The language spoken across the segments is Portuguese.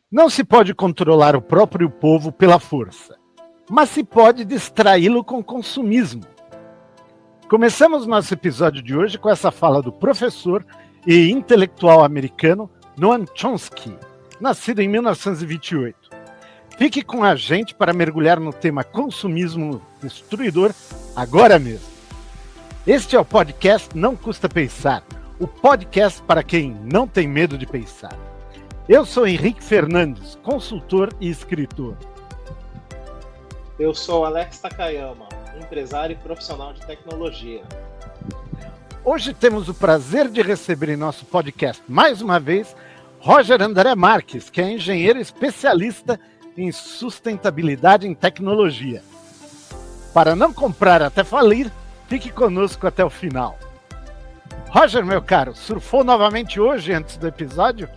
Não se pode controlar o próprio povo pela força, mas se pode distraí-lo com consumismo. Começamos nosso episódio de hoje com essa fala do professor e intelectual americano Noam Chomsky, nascido em 1928. Fique com a gente para mergulhar no tema consumismo destruidor agora mesmo. Este é o podcast Não Custa Pensar, o podcast para quem não tem medo de pensar. Eu sou Henrique Fernandes, consultor e escritor. Eu sou Alex Takayama, empresário e profissional de tecnologia. Hoje temos o prazer de receber em nosso podcast, mais uma vez, Roger André Marques, que é engenheiro especialista em sustentabilidade em tecnologia. Para não comprar até falir, fique conosco até o final. Roger, meu caro, surfou novamente hoje antes do episódio?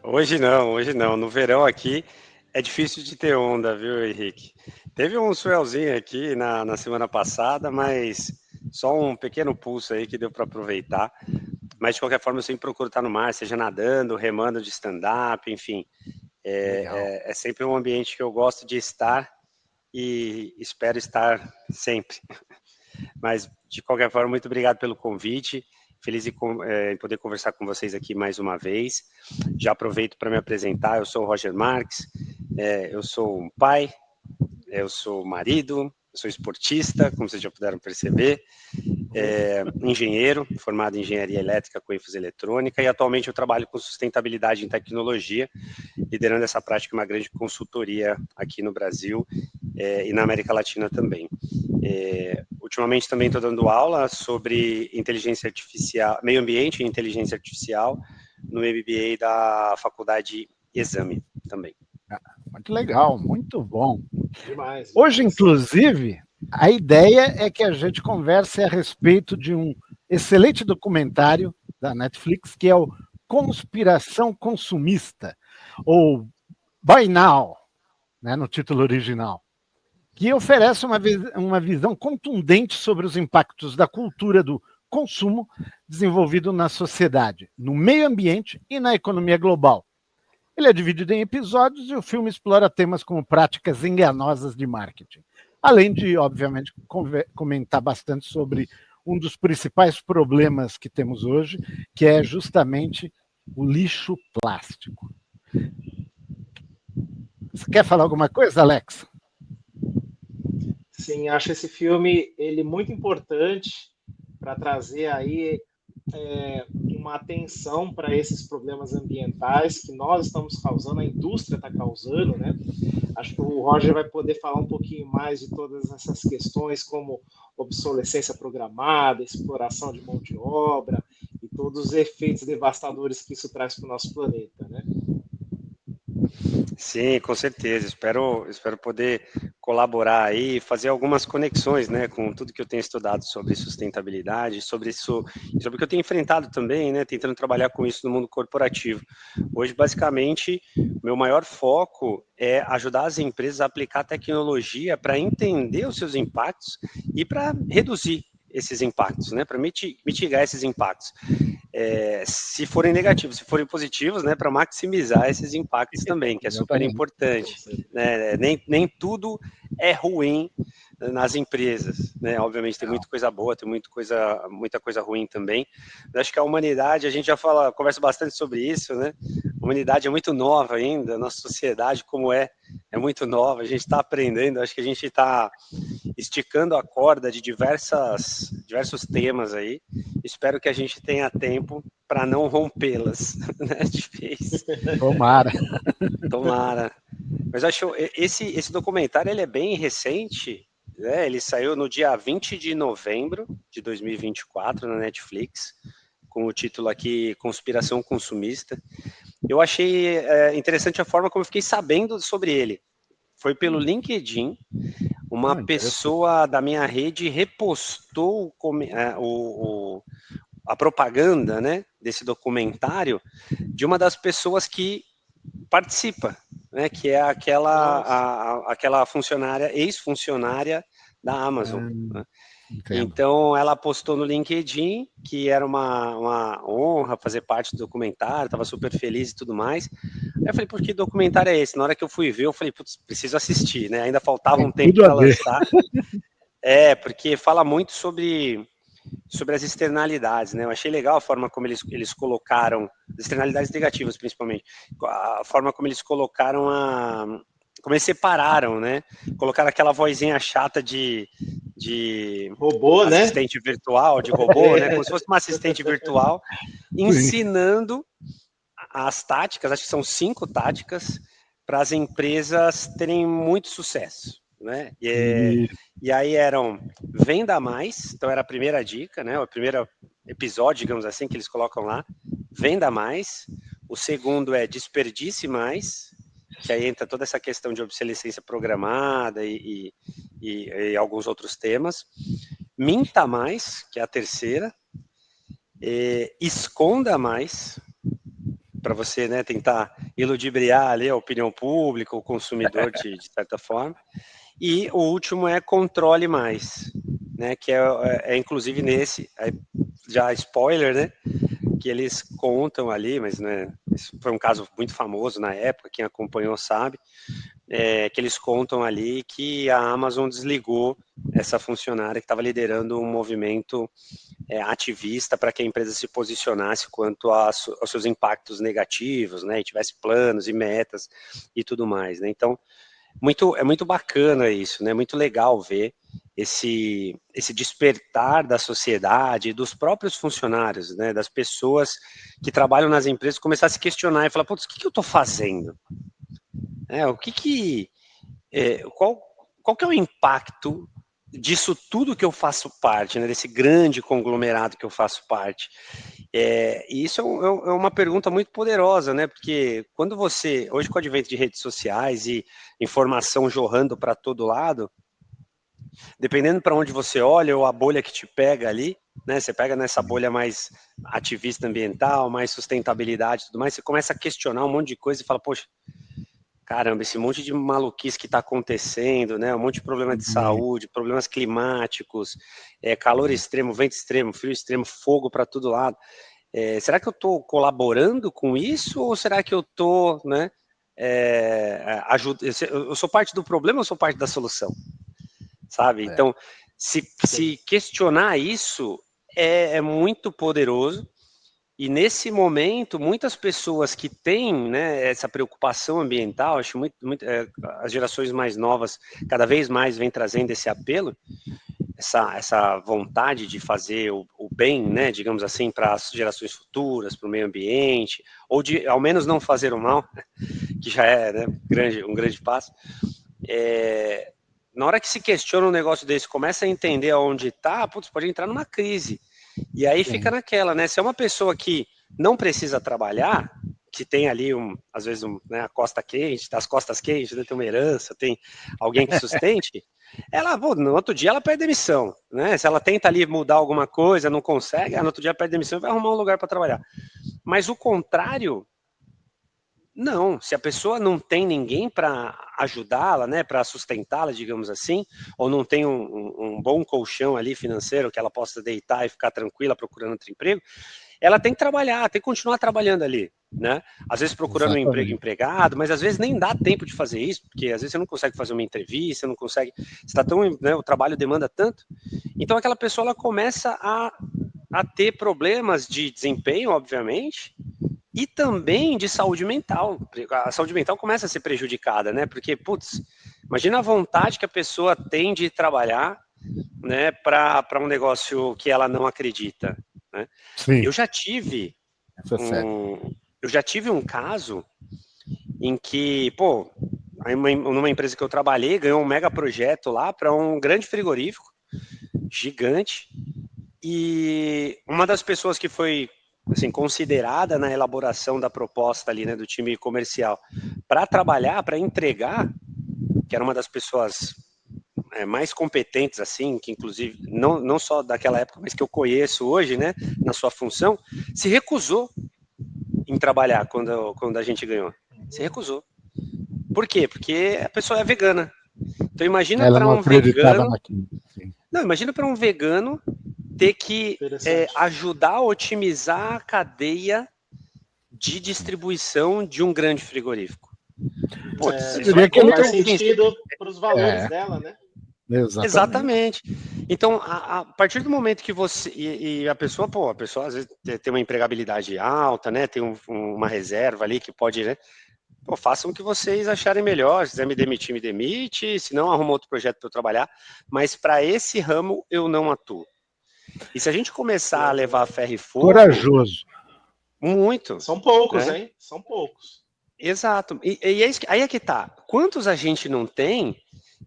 Hoje não. No verão aqui é difícil de ter onda, viu, Henrique? Teve um swellzinho aqui na semana passada, mas só um pequeno pulso aí que deu para aproveitar. Mas, de qualquer forma, eu sempre procuro estar no mar, seja nadando, remando de stand-up, enfim. É sempre um ambiente que eu gosto de estar e espero estar sempre. Mas, de qualquer forma, muito obrigado pelo convite. Feliz em poder conversar com vocês aqui mais uma vez. Já aproveito para me apresentar. Eu sou o Roger Marques, eu sou um pai, eu sou marido, eu sou esportista, como vocês já puderam perceber, engenheiro, formado em engenharia elétrica com ênfase eletrônica, e atualmente eu trabalho com sustentabilidade em tecnologia, liderando essa prática em uma grande consultoria aqui no Brasil e na América Latina também. Ultimamente também estou dando aula sobre inteligência artificial, meio ambiente e inteligência artificial no MBA da Faculdade Exame também. Muito legal, muito bom. Demais. Hoje, inclusive, a ideia é que a gente converse a respeito de um excelente documentário da Netflix, que é o Conspiração Consumista, ou Buy Now, né, no título original, que oferece uma visão contundente sobre os impactos da cultura do consumo desenvolvido na sociedade, no meio ambiente e na economia global. Ele é dividido em episódios e o filme explora temas como práticas enganosas de marketing, além de, obviamente, comentar bastante sobre um dos principais problemas que temos hoje, que é justamente o lixo plástico. Você quer falar alguma coisa, Alex? Sim, acho esse filme ele muito importante para trazer aí uma atenção para esses problemas ambientais que nós estamos causando, a indústria está causando, né? Acho que o Roger vai poder falar um pouquinho mais de todas essas questões, como obsolescência programada, exploração de mão de obra e todos os efeitos devastadores que isso traz para o nosso planeta, né? Sim, com certeza. Espero poder colaborar aí, fazer algumas conexões, né, com tudo que eu tenho estudado sobre sustentabilidade, sobre isso, sobre o que eu tenho enfrentado também, né, tentando trabalhar com isso no mundo corporativo. Hoje, basicamente, meu maior foco é ajudar as empresas a aplicar tecnologia para entender os seus impactos e para reduzir esses impactos, né, para mitigar esses impactos. Se forem negativos, se forem positivos, né, para maximizar esses impactos também, que é super importante. Né? Nem tudo é ruim nas empresas, né? Obviamente tem muita coisa boa, tem muita coisa ruim também. Mas acho que a humanidade, a gente já conversa bastante sobre isso, né? A humanidade é muito nova ainda, a nossa sociedade como é muito nova, a gente está aprendendo, acho que a gente está esticando a corda de diversos temas aí. Espero que a gente tenha tempo para não rompê-las, né, de vez. Tomara. Mas acho esse documentário ele é bem recente, né? Ele saiu no dia 20 de novembro de 2024 na Netflix, com o título aqui Conspiração Consumista. Eu achei interessante a forma como eu fiquei sabendo sobre ele. Foi pelo LinkedIn. Uma pessoa da minha rede repostou a propaganda, né, desse documentário de uma das pessoas que participa, né, que é aquela funcionária, ex-funcionária da Amazon. Né? Entendo. Então, ela postou no LinkedIn que era uma honra fazer parte do documentário, estava super feliz e tudo mais. Aí eu falei, por que documentário é esse? Na hora que eu fui ver, eu falei, putz, preciso assistir, né? Ainda faltava um tempo para lançar. Porque fala muito sobre as externalidades, né? Eu achei legal a forma como eles colocaram, as externalidades negativas, principalmente, a forma como eles colocaram como eles separaram, né? Colocaram aquela vozinha chata de robô, assistente virtual, de robô, né? Como se fosse uma assistente virtual, ensinando as táticas, acho que são 5 táticas, para as empresas terem muito sucesso, né? E aí eram venda mais, então era a primeira dica, né? O primeiro episódio, digamos assim, que eles colocam lá, venda mais. O segundo é desperdice mais, que aí entra toda essa questão de obsolescência programada e alguns outros temas. Minta mais, que é a terceira. Esconda mais, para você, né, tentar iludibriar ali a opinião pública, o consumidor de certa forma. E o último é controle mais, né, que é inclusive nesse, já spoiler, né, que eles contam ali, mas né, isso foi um caso muito famoso na época, quem acompanhou sabe, que eles contam ali que a Amazon desligou essa funcionária que estava liderando um movimento ativista para que a empresa se posicionasse quanto aos seus impactos negativos, né, e tivesse planos e metas e tudo mais, né. Então, é muito bacana isso, né, muito legal ver esse despertar da sociedade, dos próprios funcionários, né, das pessoas que trabalham nas empresas, começar a se questionar e falar, putz, o que eu estou fazendo? Qual que é o impacto disso tudo que eu faço parte, né, desse grande conglomerado que eu faço parte? E isso é uma pergunta muito poderosa, né? Porque quando você, hoje com o advento de redes sociais e informação jorrando para todo lado, dependendo para onde você olha ou a bolha que te pega ali, né? Você pega nessa bolha mais ativista ambiental, mais sustentabilidade e tudo mais, você começa a questionar um monte de coisa e fala, poxa, caramba, esse monte de maluquice que está acontecendo, né? Um monte de problema de saúde, problemas climáticos, calor extremo, vento extremo, frio extremo, fogo para todo lado. Será que eu estou colaborando com isso ou será que eu estou, né? Eu sou parte do problema ou sou parte da solução? Sabe? Então, se questionar isso é muito poderoso. E nesse momento, muitas pessoas que têm, né, essa preocupação ambiental, acho muito as gerações mais novas cada vez mais vêm trazendo esse apelo, essa vontade de fazer o bem, né, digamos assim, para as gerações futuras, para o meio ambiente, ou de ao menos não fazer o mal, que já é, né, um grande passo. Na hora que se questiona um negócio desse, começa a entender aonde está, pode entrar numa crise. E aí fica naquela, né? Se é uma pessoa que não precisa trabalhar, que tem ali, às vezes, né, a costa quente, as costas quentes, né, tem uma herança, tem alguém que sustente, no outro dia ela perde demissão, né? Se ela tenta ali mudar alguma coisa, não consegue, no outro dia perde demissão e vai arrumar um lugar para trabalhar. Mas o contrário, não. Se a pessoa não tem ninguém para ajudá-la, né, para sustentá-la, digamos assim, ou não tem um bom colchão ali financeiro que ela possa deitar e ficar tranquila procurando outro emprego, ela tem que trabalhar, tem que continuar trabalhando ali, né? Às vezes procurando um emprego empregado, mas às vezes nem dá tempo de fazer isso, porque às vezes você não consegue fazer uma entrevista, não consegue, está tão, né, o trabalho demanda tanto. Então aquela pessoa ela começa a ter problemas de desempenho, obviamente, e também de saúde mental. A saúde mental começa a ser prejudicada, né? Porque, putz, imagina a vontade que a pessoa tem de trabalhar, né, para um negócio que ela não acredita, né? Sim. Eu já tive um caso em que, numa empresa que eu trabalhei, ganhou um mega projeto lá para um grande frigorífico, gigante, e uma das pessoas que foi assim, considerada na elaboração da proposta ali, né, do time comercial, para trabalhar, para entregar, que era uma das pessoas mais competentes, assim, que inclusive, não só daquela época, mas que eu conheço hoje, né, na sua função, se recusou em trabalhar quando a gente ganhou. Se recusou. Por quê? Porque a pessoa é vegana. Então imagina para um vegano... Não, imagina para um vegano ter que ajudar a otimizar a cadeia de distribuição de um grande frigorífico. Putz, eu diria que faz sentido para os valores dela, né? Exatamente. Então, a partir do momento que você e a pessoa às vezes tem uma empregabilidade alta, né? Tem uma reserva ali que pode, né? Façam o que vocês acharem melhor. Se quiser me demitir, me demite. Se não, arruma outro projeto para eu trabalhar. Mas para esse ramo eu não atuo. E se a gente começar a levar ferro e fogo... Corajoso. Muito. São poucos, né? Hein? São poucos. Exato. E aí é que tá. Quantos a gente não tem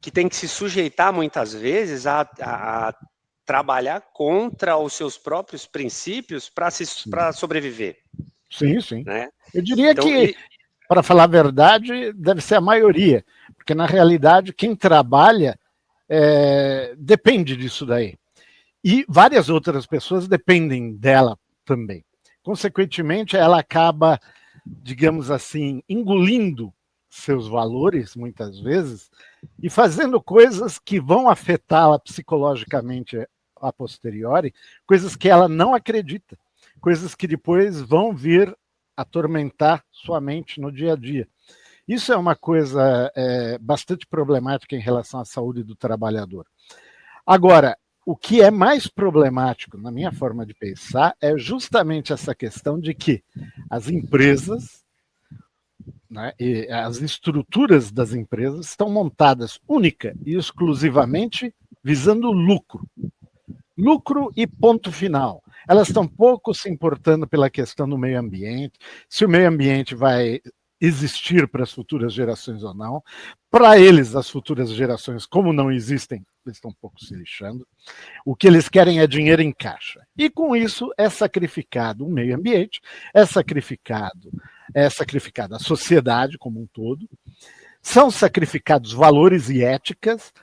que tem que se sujeitar muitas vezes a trabalhar contra os seus próprios princípios para sobreviver? Sim, sim. Né? Eu diria que, para falar a verdade, deve ser a maioria, porque na realidade quem trabalha depende disso daí. E várias outras pessoas dependem dela também. Consequentemente, ela acaba, digamos assim, engolindo seus valores, muitas vezes, e fazendo coisas que vão afetá-la psicologicamente a posteriori, coisas que ela não acredita, coisas que depois vão vir atormentar sua mente no dia a dia. Isso é uma coisa bastante problemática em relação à saúde do trabalhador. Agora, o que é mais problemático, na minha forma de pensar, é justamente essa questão de que as empresas, né, e as estruturas das empresas estão montadas única e exclusivamente visando lucro. Lucro e ponto final. Elas estão pouco se importando pela questão do meio ambiente, se o meio ambiente vai existir para as futuras gerações ou não. Para eles, as futuras gerações, como não existem, eles estão um pouco se lixando. O que eles querem é dinheiro em caixa. E com isso é sacrificado o meio ambiente, é sacrificada a sociedade como um todo, são sacrificados valores e éticas,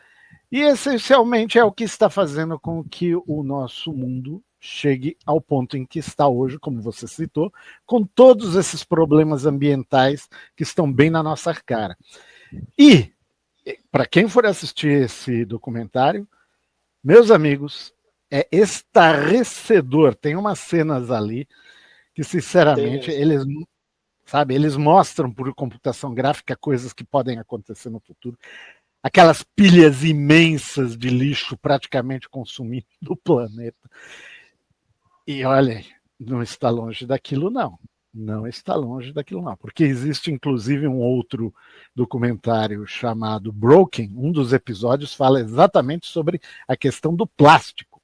e essencialmente é o que está fazendo com que o nosso mundo chegue ao ponto em que está hoje, como você citou, com todos esses problemas ambientais que estão bem na nossa cara. E, para quem for assistir esse documentário, meus amigos, é estarrecedor. Tem umas cenas ali que, sinceramente, eles mostram por computação gráfica coisas que podem acontecer no futuro. Aquelas pilhas imensas de lixo praticamente consumindo o planeta. E olha, não está longe daquilo, não. Não está longe daquilo, não. Porque existe, inclusive, um outro documentário chamado Broken. Um dos episódios fala exatamente sobre a questão do plástico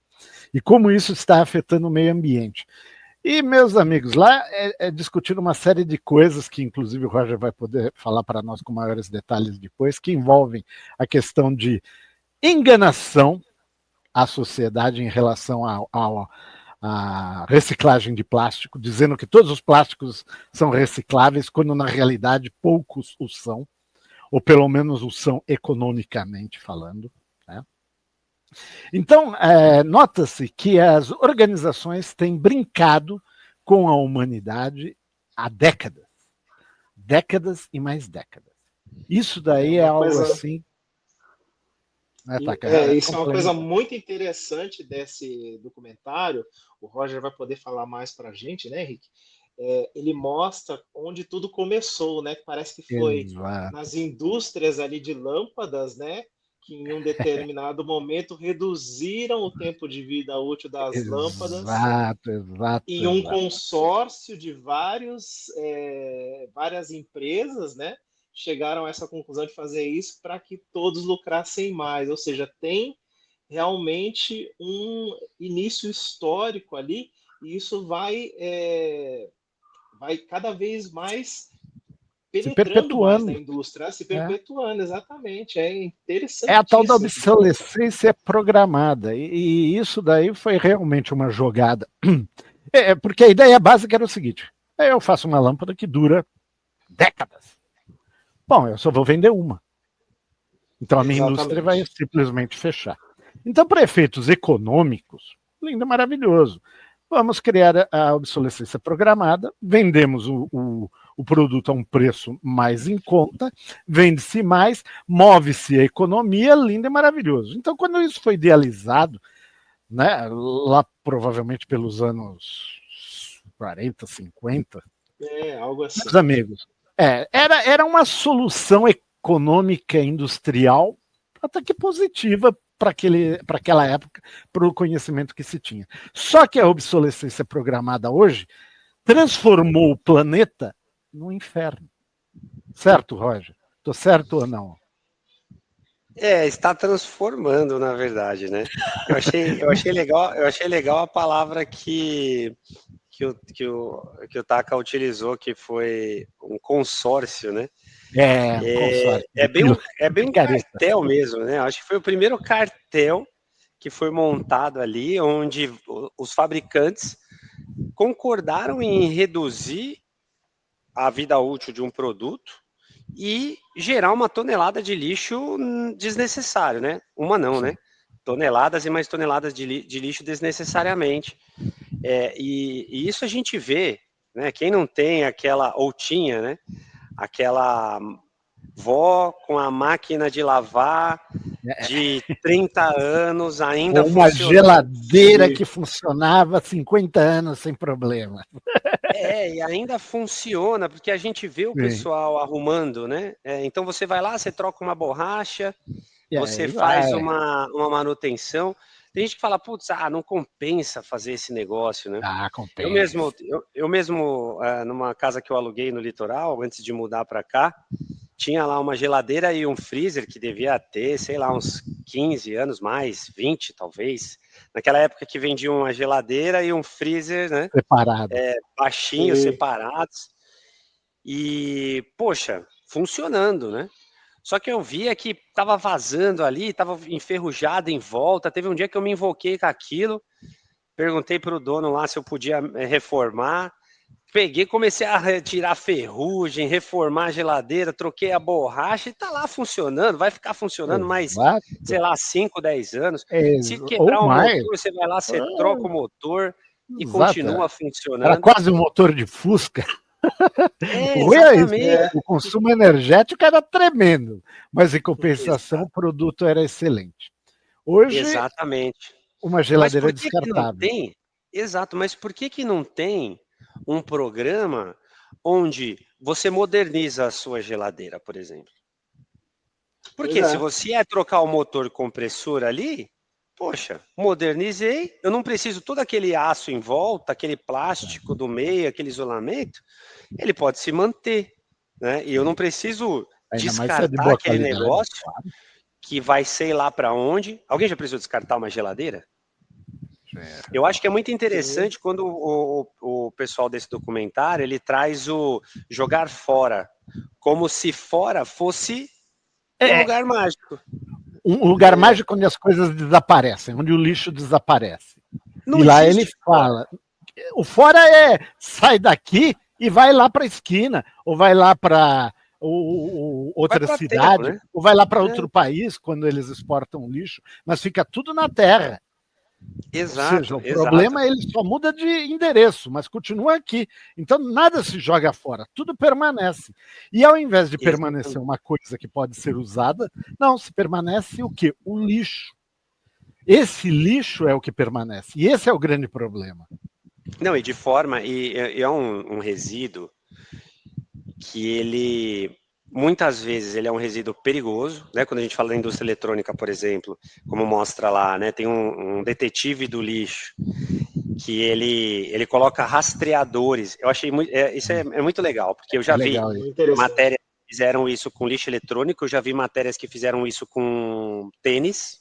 e como isso está afetando o meio ambiente. E, meus amigos, lá é discutir uma série de coisas que, inclusive, o Roger vai poder falar para nós com maiores detalhes depois, que envolvem a questão de enganação à sociedade em relação a reciclagem de plástico, dizendo que todos os plásticos são recicláveis, quando na realidade poucos o são, ou pelo menos o são economicamente falando. Né? Então, nota-se que as organizações têm brincado com a humanidade há décadas. Décadas e mais décadas. Isso daí é algo assim... Isso é uma coisa muito interessante desse documentário. O Roger vai poder falar mais para a gente, né, Henrique? Ele mostra onde tudo começou, né? Parece que foi nas indústrias ali de lâmpadas, né? Que em um determinado momento reduziram o tempo de vida útil das lâmpadas. Exato. E um consórcio de várias empresas, né? Chegaram a essa conclusão de fazer isso para que todos lucrassem mais. Ou seja, tem realmente um início histórico ali, e isso vai cada vez mais penetrando mais na indústria, se perpetuando, exatamente. É interessante. É a tal da obsolescência programada, e isso daí foi realmente uma jogada. Porque a ideia básica era o seguinte: eu faço uma lâmpada que dura décadas. Bom, eu só vou vender uma. Então a minha indústria vai simplesmente fechar. Então, para efeitos econômicos, lindo, maravilhoso. Vamos criar a obsolescência programada, vendemos o o produto a um preço mais em conta, vende-se mais, move-se a economia, lindo e maravilhoso. Então, quando isso foi idealizado, né, lá provavelmente pelos anos 40, 50, Algo assim. meus amigos, era uma solução econômica industrial até que positiva para aquela época, para o conhecimento que se tinha. Só que a obsolescência programada hoje transformou o planeta num inferno. Certo, Roger? Estou certo ou não? Está transformando, na verdade, né? Eu achei legal a palavra que o Taka utilizou, que foi um consórcio, né? Um consórcio. É bem um cartel mesmo, né? Acho que foi o primeiro cartel que foi montado ali, onde os fabricantes concordaram em reduzir a vida útil de um produto e gerar uma tonelada de lixo desnecessário, né? Uma não, né? Toneladas e mais toneladas de lixo desnecessariamente. E isso a gente vê, né? Quem não tem aquela, ou tinha, né? Aquela vó com a máquina de lavar de 30 anos ainda com uma funcionando. Geladeira que funcionava há 50 anos sem problema. E ainda funciona, porque a gente vê o pessoal arrumando, né? Então você vai lá, você troca uma borracha, você faz uma manutenção. Tem gente que fala, putz, não compensa fazer esse negócio, né? Compensa. Eu mesmo, numa casa que eu aluguei no litoral, antes de mudar para cá, tinha lá uma geladeira e um freezer que devia ter, sei lá, uns 15 anos mais, 20 talvez. Naquela época que vendiam uma geladeira e um freezer, né? Separado. Baixinho, separados. E, poxa, funcionando, né? Só que eu via que tava vazando ali, tava enferrujado em volta. Teve um dia que eu me invoquei com aquilo, perguntei pro dono lá se eu podia reformar. Peguei, comecei a tirar ferrugem, reformar a geladeira, troquei a borracha e tá lá funcionando, vai ficar funcionando mais, sei lá, 5, 10 anos. Se quebrar o motor, você vai lá, você troca o motor e continua funcionando. Era quase um motor de Fusca. Exatamente. O consumo energético era tremendo, mas em compensação o produto era excelente. Hoje, exatamente. Uma geladeira descartável. Exato, mas por que não tem um programa onde você moderniza a sua geladeira, por exemplo? Porque se você trocar o motor compressor ali, poxa, modernizei, eu não preciso todo aquele aço em volta, aquele plástico do meio, aquele isolamento, ele pode se manter, né? E eu não preciso descartar aquele negócio que vai sei lá para onde. Alguém já precisou descartar uma geladeira? Eu acho que é muito interessante quando o pessoal desse documentário ele traz o jogar fora, como se fora fosse um lugar mágico. Um lugar mágico onde as coisas desaparecem, onde o lixo desaparece. Não e lá ele fala, o fora sai daqui e vai lá para a esquina, ou vai lá para outra cidade, né? Ou vai lá para outro país quando eles exportam lixo, mas fica tudo na terra. Exato. Ou seja, o problema ele só muda de endereço, mas continua aqui. Então nada se joga fora, tudo permanece. E ao invés de permanecer uma coisa que pode ser usada, não, se permanece o quê? O lixo. Esse lixo é o que permanece. E esse é o grande problema. Não, e de forma, e é um resíduo que ele muitas vezes ele é um resíduo perigoso, né? Quando a gente fala da indústria eletrônica, por exemplo, como mostra lá, né? Tem um detetive do lixo que ele coloca rastreadores. Eu achei isso é muito legal, porque eu já vi matérias que fizeram isso com lixo eletrônico, eu já vi matérias que fizeram isso com tênis,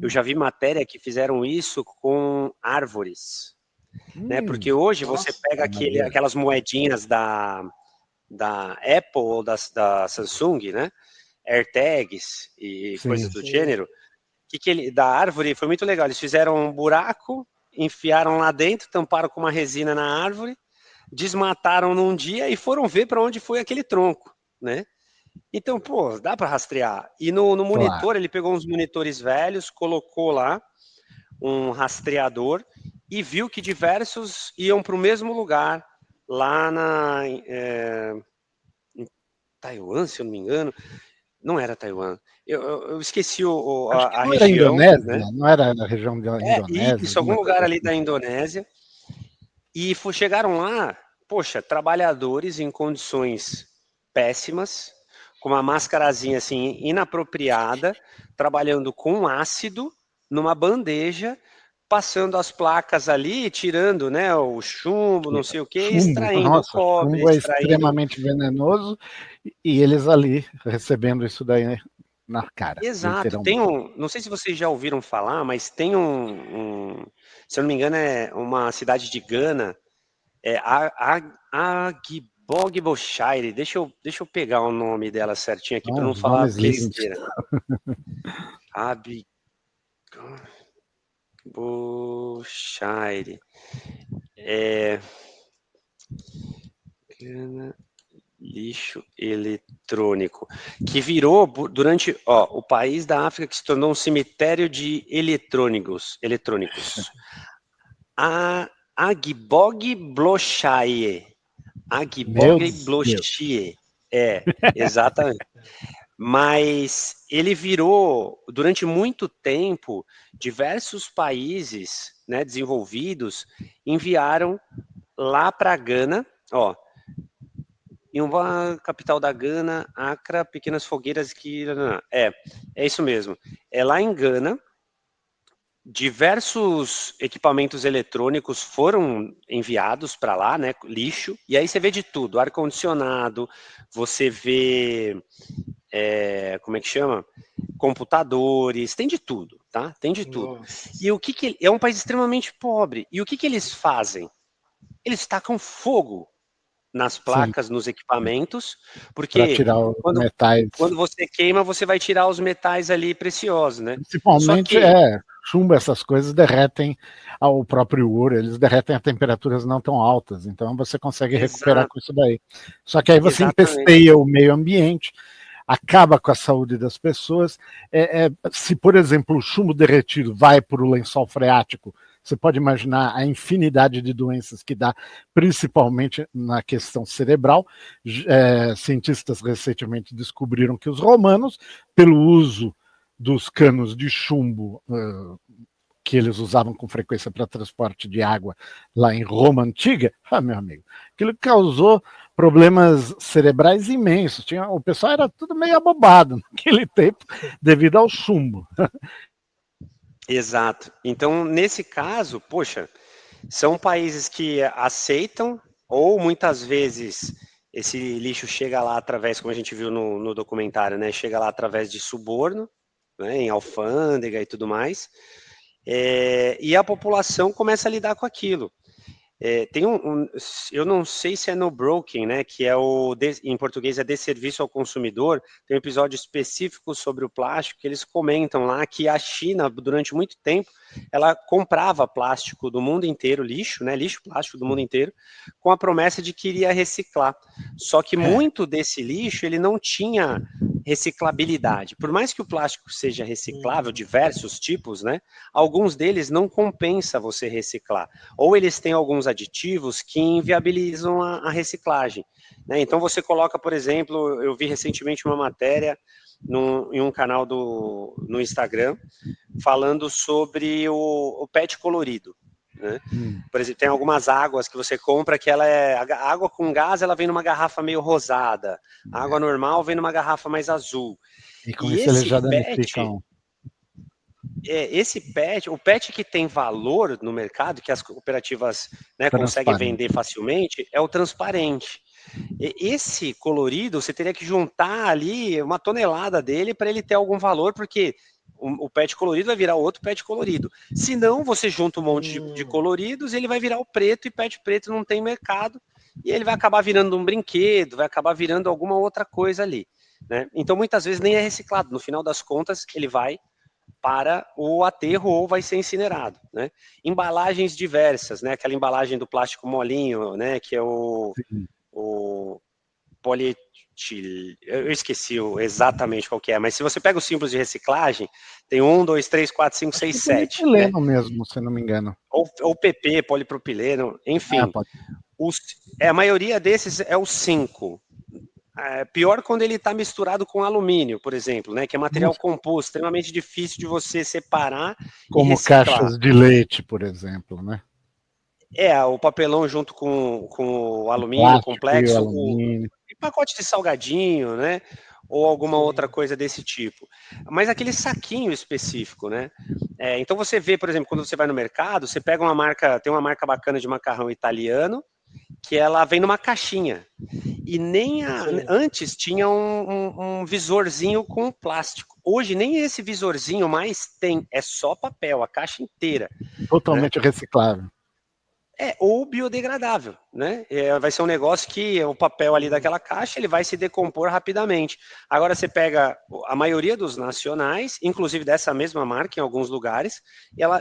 eu já vi matéria que fizeram isso com árvores, né? Porque hoje você pega aquelas moedinhas da Apple ou da Samsung, né? AirTags e coisas do gênero, da árvore foi muito legal. Eles fizeram um buraco, enfiaram lá dentro, tamparam com uma resina na árvore, desmataram num dia e foram ver para onde foi aquele tronco, né? Então, pô, dá para rastrear. E no monitor, ele pegou uns monitores velhos, colocou lá um rastreador e viu que diversos iam para o mesmo lugar lá em Taiwan, se eu não me engano. Não era Taiwan. Eu esqueci Acho que a não era região, né? Indonésia, não era na região da Indonésia, Isso, algum alguma coisa lugar ali assim. da Indonésia. E chegaram lá, poxa, trabalhadores em condições péssimas, com uma mascarazinha assim inapropriada, trabalhando com ácido numa bandeja, passando as placas ali, tirando, né, o chumbo, não sei o quê, Chumbo, extraindo o nossa, cobre, chumbo é extraindo. extremamente venenoso e eles ali recebendo isso daí na cara, Exato. literalmente. Não sei se vocês já ouviram falar, mas tem se eu não me engano, é uma cidade de Gana, é Agbogbloshire. Deixa eu pegar o nome dela certinho aqui para Então, não os falar nomes lindos. besteira. Agbogbloshire. Lixo eletrônico, que virou durante o país da África que se tornou um cemitério de eletrônicos. A Agbogbloshire. Meu Deus. Agbogbloshire. Exatamente. Mas ele virou, durante muito tempo, diversos países, né, desenvolvidos enviaram lá para Gana, em uma capital da Gana, Accra, pequenas fogueiras que... É isso mesmo. É lá em Gana, diversos equipamentos eletrônicos foram enviados para lá, né, lixo, e aí você vê de tudo, ar-condicionado, você vê, como é que chama? Computadores, tem de tudo, tá? Tem de tudo. Nossa. E o que é um país extremamente pobre, e o que eles fazem? Eles tacam fogo nas Sim, placas, nos equipamentos, para porque tirar os quando, metais. quando você queima, você vai tirar os metais ali preciosos, né? Só Principalmente que, chumbo, essas coisas derretem o próprio ouro, eles derretem a temperaturas não tão altas, então você consegue recuperar exato, com isso daí. Só que aí você exatamente, empesteia o meio ambiente, acaba com a saúde das pessoas. Se, por exemplo, o chumbo derretido vai para o lençol freático, você pode imaginar a infinidade de doenças que dá, principalmente na questão cerebral. Cientistas recentemente descobriram que os romanos, pelo uso dos canos de chumbo que eles usavam com frequência para transporte de água lá em Roma Antiga, meu amigo, aquilo causou problemas cerebrais imensos. O pessoal era tudo meio abobado naquele tempo devido ao chumbo. exato. Então, nesse caso, poxa, são países que aceitam, ou muitas vezes esse lixo chega lá através, como a gente viu no documentário, né? Chega lá através de suborno, né? Em alfândega e tudo mais. E a população começa a lidar com aquilo. Tem eu não sei se é no Broken, né, que é em português é Desserviço ao Consumidor, tem um episódio específico sobre o plástico, que eles comentam lá que a China, durante muito tempo, ela comprava plástico do mundo inteiro, lixo, né, lixo plástico do mundo inteiro, com a promessa de que iria reciclar. Só que muito desse lixo, ele não tinha reciclabilidade. Por mais que o plástico seja reciclável, diversos tipos, né, alguns deles não compensa você reciclar. Ou eles têm alguns aditivos que inviabilizam a reciclagem, né? Então você coloca, por exemplo, eu vi recentemente uma matéria em um canal no Instagram falando sobre o PET colorido, né? Por exemplo, tem algumas águas que você compra que ela a água com gás, ela vem numa garrafa meio rosada, a água normal vem numa garrafa mais azul. E com E isso eles esse já PET, danificam. esse PET, o PET que tem valor no mercado, que as cooperativas, né, conseguem vender facilmente, é o transparente. Esse colorido, você teria que juntar ali uma tonelada dele para ele ter algum valor, porque o PET colorido vai virar outro PET colorido. Se não, você junta um monte de coloridos, ele vai virar o preto, e PET preto não tem mercado, e ele vai acabar virando um brinquedo, vai acabar virando alguma outra coisa ali, né? Então, muitas vezes nem é reciclado. No final das contas, ele vai para o aterro ou vai ser incinerado, né? Embalagens diversas, né? Aquela embalagem do plástico molinho, né? Que é o polietil... Eu esqueci exatamente qual que é, mas se você pega os símbolos de reciclagem, tem 1, 2, 3, 4, 5, Acho que 6, é 7, né? polietileno mesmo, se não me engano. Ou PP, polipropileno, enfim. Pode. A maioria desses é o 5. Pior quando ele está misturado com alumínio, por exemplo, né? Que é material composto, extremamente difícil de você separar como e reciclar. caixas de leite, por exemplo, né? O papelão junto com o alumínio Plástico complexo, e alumínio. E pacote de salgadinho, né? Ou alguma outra coisa desse tipo. Mas aquele saquinho específico, né? Então você vê, por exemplo, quando você vai no mercado, você pega uma marca, tem uma marca bacana de macarrão italiano, que ela vem numa caixinha. E nem antes tinha um visorzinho com plástico. Hoje nem esse visorzinho mais tem, é só papel, a caixa inteira. Totalmente reciclável. Ou biodegradável, né? Vai ser um negócio que o papel ali daquela caixa ele vai se decompor rapidamente. Agora você pega a maioria dos nacionais, inclusive dessa mesma marca em alguns lugares,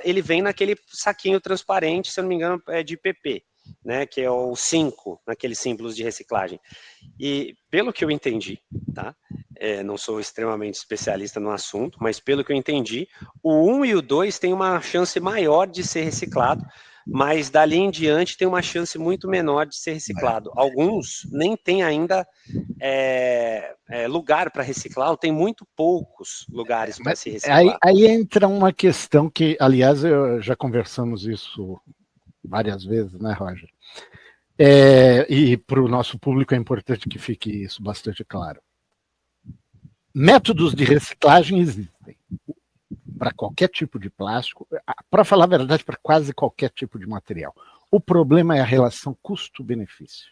ele vem naquele saquinho transparente, se eu não me engano, é de PP, né? Que é o 5, naqueles símbolos de reciclagem. E pelo que eu entendi, tá? Não sou extremamente especialista no assunto, mas pelo que eu entendi, o 1 e o 2 têm uma chance maior de ser reciclado, mas dali em diante tem uma chance muito menor de ser reciclado. Alguns nem têm ainda lugar para reciclar, ou tem muito poucos lugares para se reciclar. Aí entra uma questão que, aliás, já conversamos isso várias vezes, né, Roger? E para o nosso público é importante que fique isso bastante claro. Métodos de reciclagem existem para qualquer tipo de plástico, para falar a verdade, para quase qualquer tipo de material. O problema é a relação custo-benefício.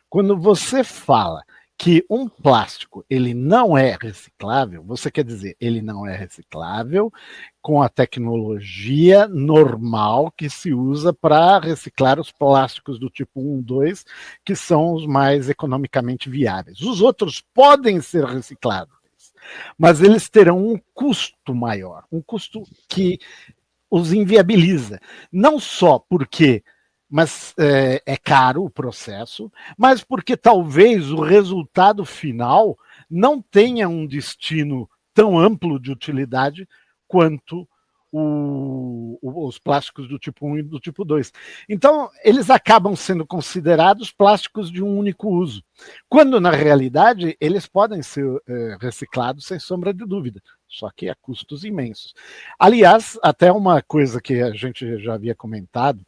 Quando você fala que um plástico ele não é reciclável, você quer dizer, ele não é reciclável com a tecnologia normal que se usa para reciclar os plásticos do tipo 1, 2, que são os mais economicamente viáveis. Os outros podem ser reciclados, mas eles terão um custo maior, um custo que os inviabiliza. Não só porque é caro o processo, mas porque talvez o resultado final não tenha um destino tão amplo de utilidade quanto os plásticos do tipo 1 e do tipo 2. Então, eles acabam sendo considerados plásticos de um único uso, quando, na realidade, eles podem ser reciclados sem sombra de dúvida, só que a custos imensos. Aliás, até uma coisa que a gente já havia comentado,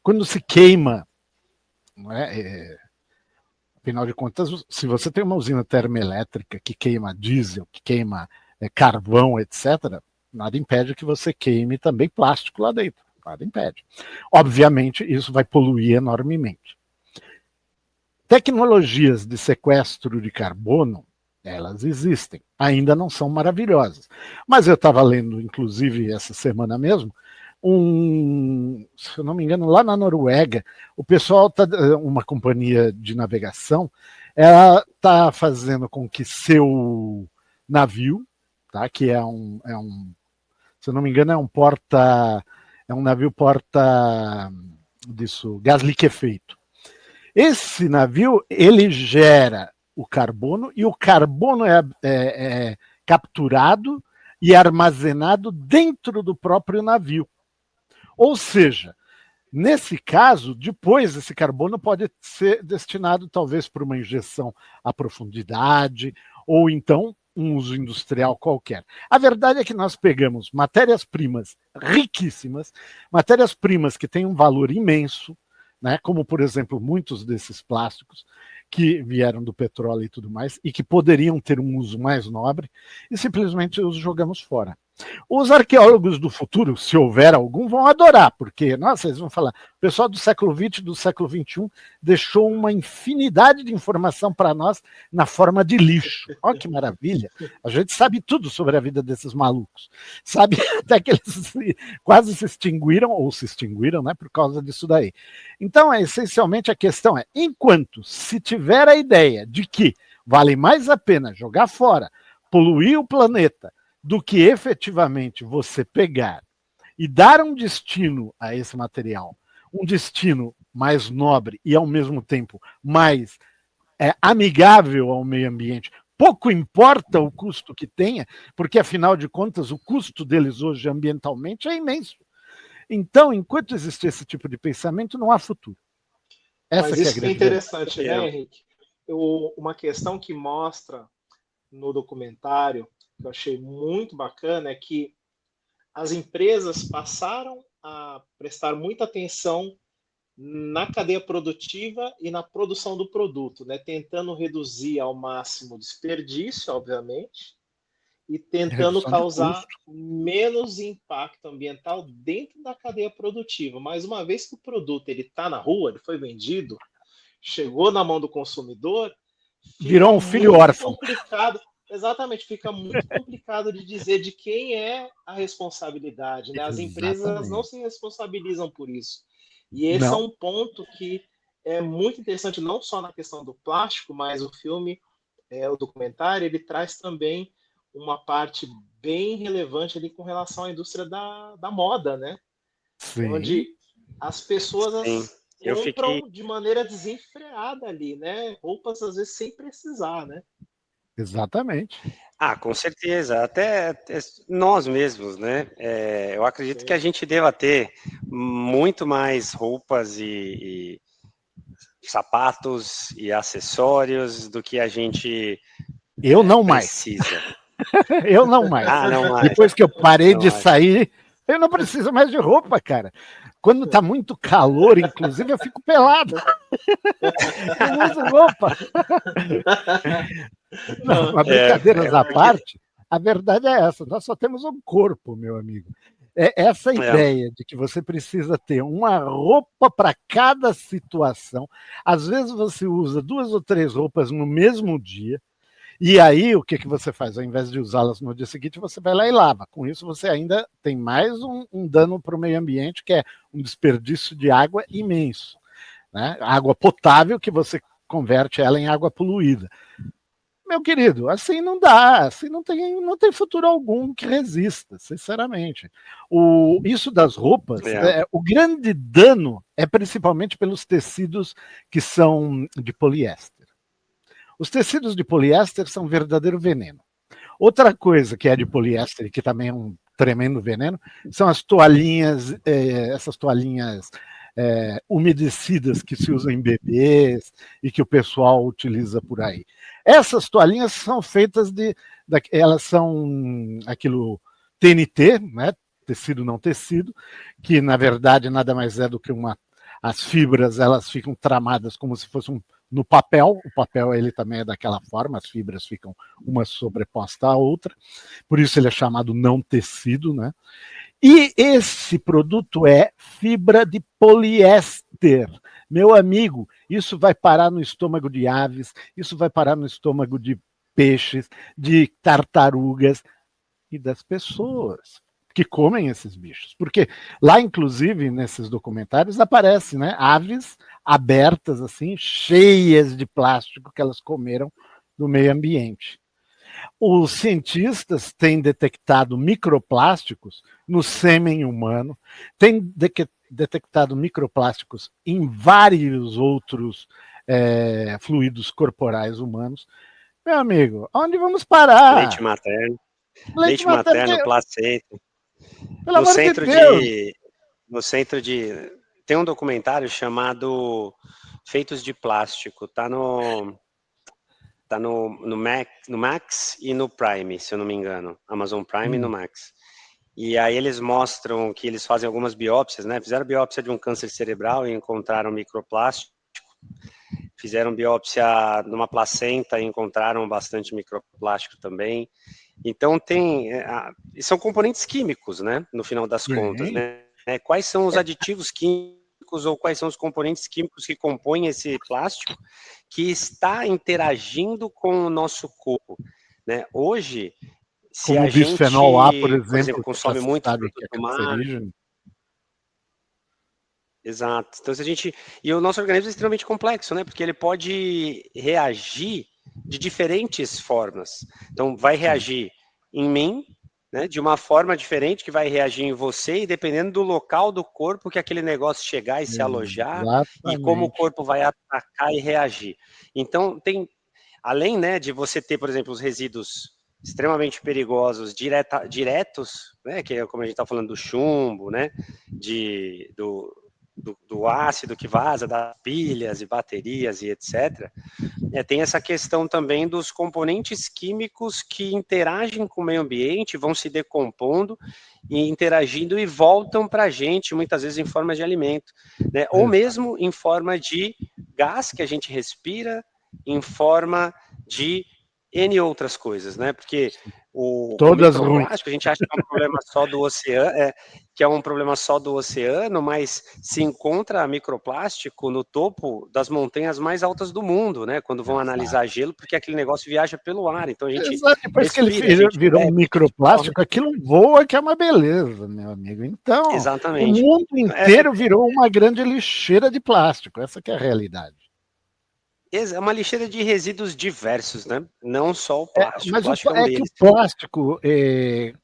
quando se queima, não é, afinal de contas, se você tem uma usina termoelétrica que queima diesel, que queima carvão, etc., nada impede que você queime também plástico lá dentro. Nada impede. Obviamente, isso vai poluir enormemente. Tecnologias de sequestro de carbono, elas existem. Ainda não são maravilhosas. Mas eu estava lendo, inclusive, essa semana mesmo, se eu não me engano, lá na Noruega, o pessoal uma companhia de navegação, ela está fazendo com que seu navio, tá, que se eu não me engano, é um navio porta disso, gás liquefeito. Esse navio, ele gera o carbono, e o carbono é capturado e armazenado dentro do próprio navio. Ou seja, nesse caso, depois esse carbono pode ser destinado talvez para uma injeção à profundidade, ou então um uso industrial qualquer. A verdade é que nós pegamos matérias-primas riquíssimas, matérias-primas que têm um valor imenso, né, como, por exemplo, muitos desses plásticos que vieram do petróleo e tudo mais, e que poderiam ter um uso mais nobre, e simplesmente os jogamos fora. Os arqueólogos do futuro, se houver algum, vão adorar, porque, nossa, eles vão falar, o pessoal do século XX e do século XXI deixou uma infinidade de informação para nós na forma de lixo. Olha que maravilha! A gente sabe tudo sobre a vida desses malucos. Sabe até que eles quase se extinguiram, né, por causa disso daí. Então, essencialmente, a questão é, enquanto se tiver a ideia de que vale mais a pena jogar fora, poluir o planeta, do que efetivamente você pegar e dar um destino a esse material, um destino mais nobre e, ao mesmo tempo, mais amigável ao meio ambiente. Pouco importa o custo que tenha, porque, afinal de contas, o custo deles hoje ambientalmente é imenso. Então, enquanto existe esse tipo de pensamento, não há futuro. Essa Mas que é a isso que é grande interessante, né, Henrique? Uma questão que mostra no documentário, que eu achei muito bacana, é que as empresas passaram a prestar muita atenção na cadeia produtiva e na produção do produto, né? Tentando reduzir ao máximo o desperdício, obviamente, e tentando redução de causar custo. menos impacto ambiental dentro da cadeia produtiva. Mas uma vez que o produto ele está na rua, ele foi vendido, chegou na mão do consumidor, fica Virou um filho muito órfão. complicado. Exatamente, fica muito complicado de dizer de quem é a responsabilidade, né? As empresas não Exatamente. se responsabilizam por isso. E esse é Não, um ponto que é muito interessante, não só na questão do plástico, mas o filme, o documentário, ele traz também uma parte bem relevante ali com relação à indústria da moda, né? sim, Onde as Sim, pessoas eu fiquei. compram de maneira desenfreada ali, né? Roupas às vezes sem precisar, né? exatamente. Ah, com certeza, até nós mesmos, né? Eu acredito que a Sim. gente deva ter muito mais roupas e sapatos e acessórios do que a gente Eu não mais. precisa. Eu não mais. Ah, não mais, Depois que eu parei não de mais. sair, eu não preciso mais de roupa, cara. Quando tá muito calor, inclusive, eu fico pelado. Não uso roupa. Não, mas brincadeiras à Porque parte, a verdade é essa: nós só temos um corpo, meu amigo. É essa é, ideia de que você precisa ter uma roupa para cada situação. Às vezes você usa 2 ou 3 roupas no mesmo dia, e aí o que você faz? Ao invés de usá-las no dia seguinte, você vai lá e lava. Com isso, você ainda tem mais um dano para o meio ambiente, que é um desperdício de água imenso. Né? Água potável que você converte ela em água poluída. Meu querido, assim não dá, assim não tem futuro algum que resista, sinceramente. Isso das roupas, é, o grande dano é principalmente pelos tecidos que são de poliéster. Os tecidos de poliéster são um verdadeiro veneno. Outra coisa que é de poliéster e que também é um tremendo veneno são as toalhinhas, essas toalhinhas umedecidas que se usam em bebês e que o pessoal utiliza por aí. Essas toalhinhas são feitas elas são aquilo TNT, né? Tecido não tecido, que na verdade nada mais é do que as fibras, elas ficam tramadas como se fosse no papel. O papel ele também é daquela forma, as fibras ficam uma sobreposta à outra, por isso ele é chamado não tecido, né? E esse produto é fibra de poliéster. Meu amigo, isso vai parar no estômago de aves, isso vai parar no estômago de peixes, de tartarugas e das pessoas que comem esses bichos. Porque lá, inclusive, nesses documentários, aparece, né, aves abertas, assim, cheias de plástico que elas comeram no meio ambiente. Os cientistas têm detectado microplásticos no sêmen humano, têm detectado microplásticos em vários outros fluidos corporais humanos. Meu amigo, onde vamos leite parar? materno, Leite leite materno, materno, placenta. pelo No amor de centro Deus. de, no centro de, tem um documentário chamado Feitos de Plástico, no Max e no Prime, se eu não me engano, Amazon Prime e no Max. E aí eles mostram que eles fazem algumas biópsias, né? Fizeram biópsia de um câncer cerebral e encontraram microplástico. Fizeram biópsia numa placenta e encontraram bastante microplástico também. Então são componentes químicos, né? No final das contas, Sim. né? Quais são os aditivos químicos ou quais são os componentes químicos que compõem esse plástico que está interagindo com o nosso corpo, né? Hoje, se Como a o bisfenol A, por gente, por exemplo, exemplo, que já consome se muito sabe que fruto é do mar, cancerígeno. exato. Então, se a gente. E o nosso organismo é extremamente complexo, né? Porque ele pode reagir de diferentes formas. Então, vai Sim. reagir em mim, né? De uma forma diferente que vai reagir em você, e dependendo do local do corpo que aquele negócio chegar e se alojar, e como o Exatamente. corpo vai atacar e reagir. Então, além, né, de você ter, por exemplo, os resíduos extremamente perigosos diretos, né? Que é como a gente está falando do chumbo, né? Do do ácido que vaza, das pilhas e baterias e etc., tem essa questão também dos componentes químicos que interagem com o meio ambiente, vão se decompondo e interagindo e voltam para a gente, muitas vezes em forma de alimento, né? Ou mesmo em forma de gás que a gente respira, em forma de N outras coisas, né? Porque o microplástico, a gente acha que é um problema só do oceano, que é um problema só do oceano, mas se encontra microplástico no topo das montanhas mais altas do mundo, né? Quando vão analisar gelo, porque aquele negócio viaja pelo ar, então a gente depois respira, que ele virou um microplástico, aquilo voa, que é uma beleza, meu amigo. Então, exatamente. O mundo inteiro virou uma grande lixeira de plástico, essa que é a realidade. É uma lixeira de resíduos diversos, né? Não só o plástico. Mas o plástico que o plástico,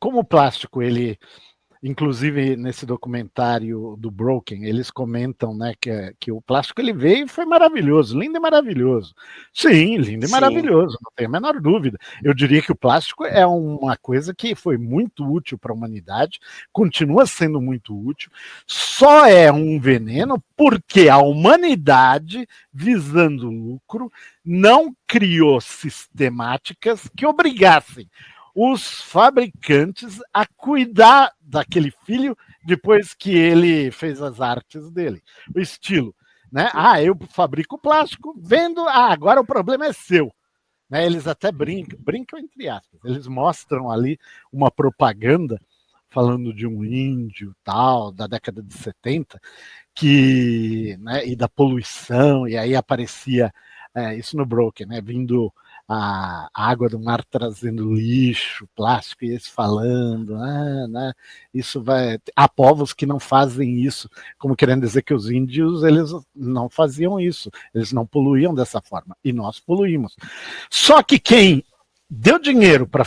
como o plástico, ele, inclusive nesse documentário do Broken, eles comentam, né, que o plástico ele veio e foi maravilhoso, lindo e maravilhoso. Sim, lindo e maravilhoso, não tem a menor dúvida. Eu diria que o plástico é uma coisa que foi muito útil para a humanidade, continua sendo muito útil, só é um veneno porque a humanidade, visando lucro, não criou sistemáticas que obrigassem os fabricantes a cuidar daquele filho depois que ele fez as artes dele, o estilo, né? Eu fabrico plástico, vendo, agora o problema é seu. Né? Eles até brincam entre aspas, eles mostram ali uma propaganda falando de um índio tal, da década de 70, que, né, e da poluição, e aí aparecia isso no Broken, né, vindo a água do mar trazendo lixo, plástico, e eles falando, né, isso vai... Há povos que não fazem isso, como querendo dizer que os índios, eles não faziam isso, eles não poluíam dessa forma, e nós poluímos. Só que quem deu dinheiro para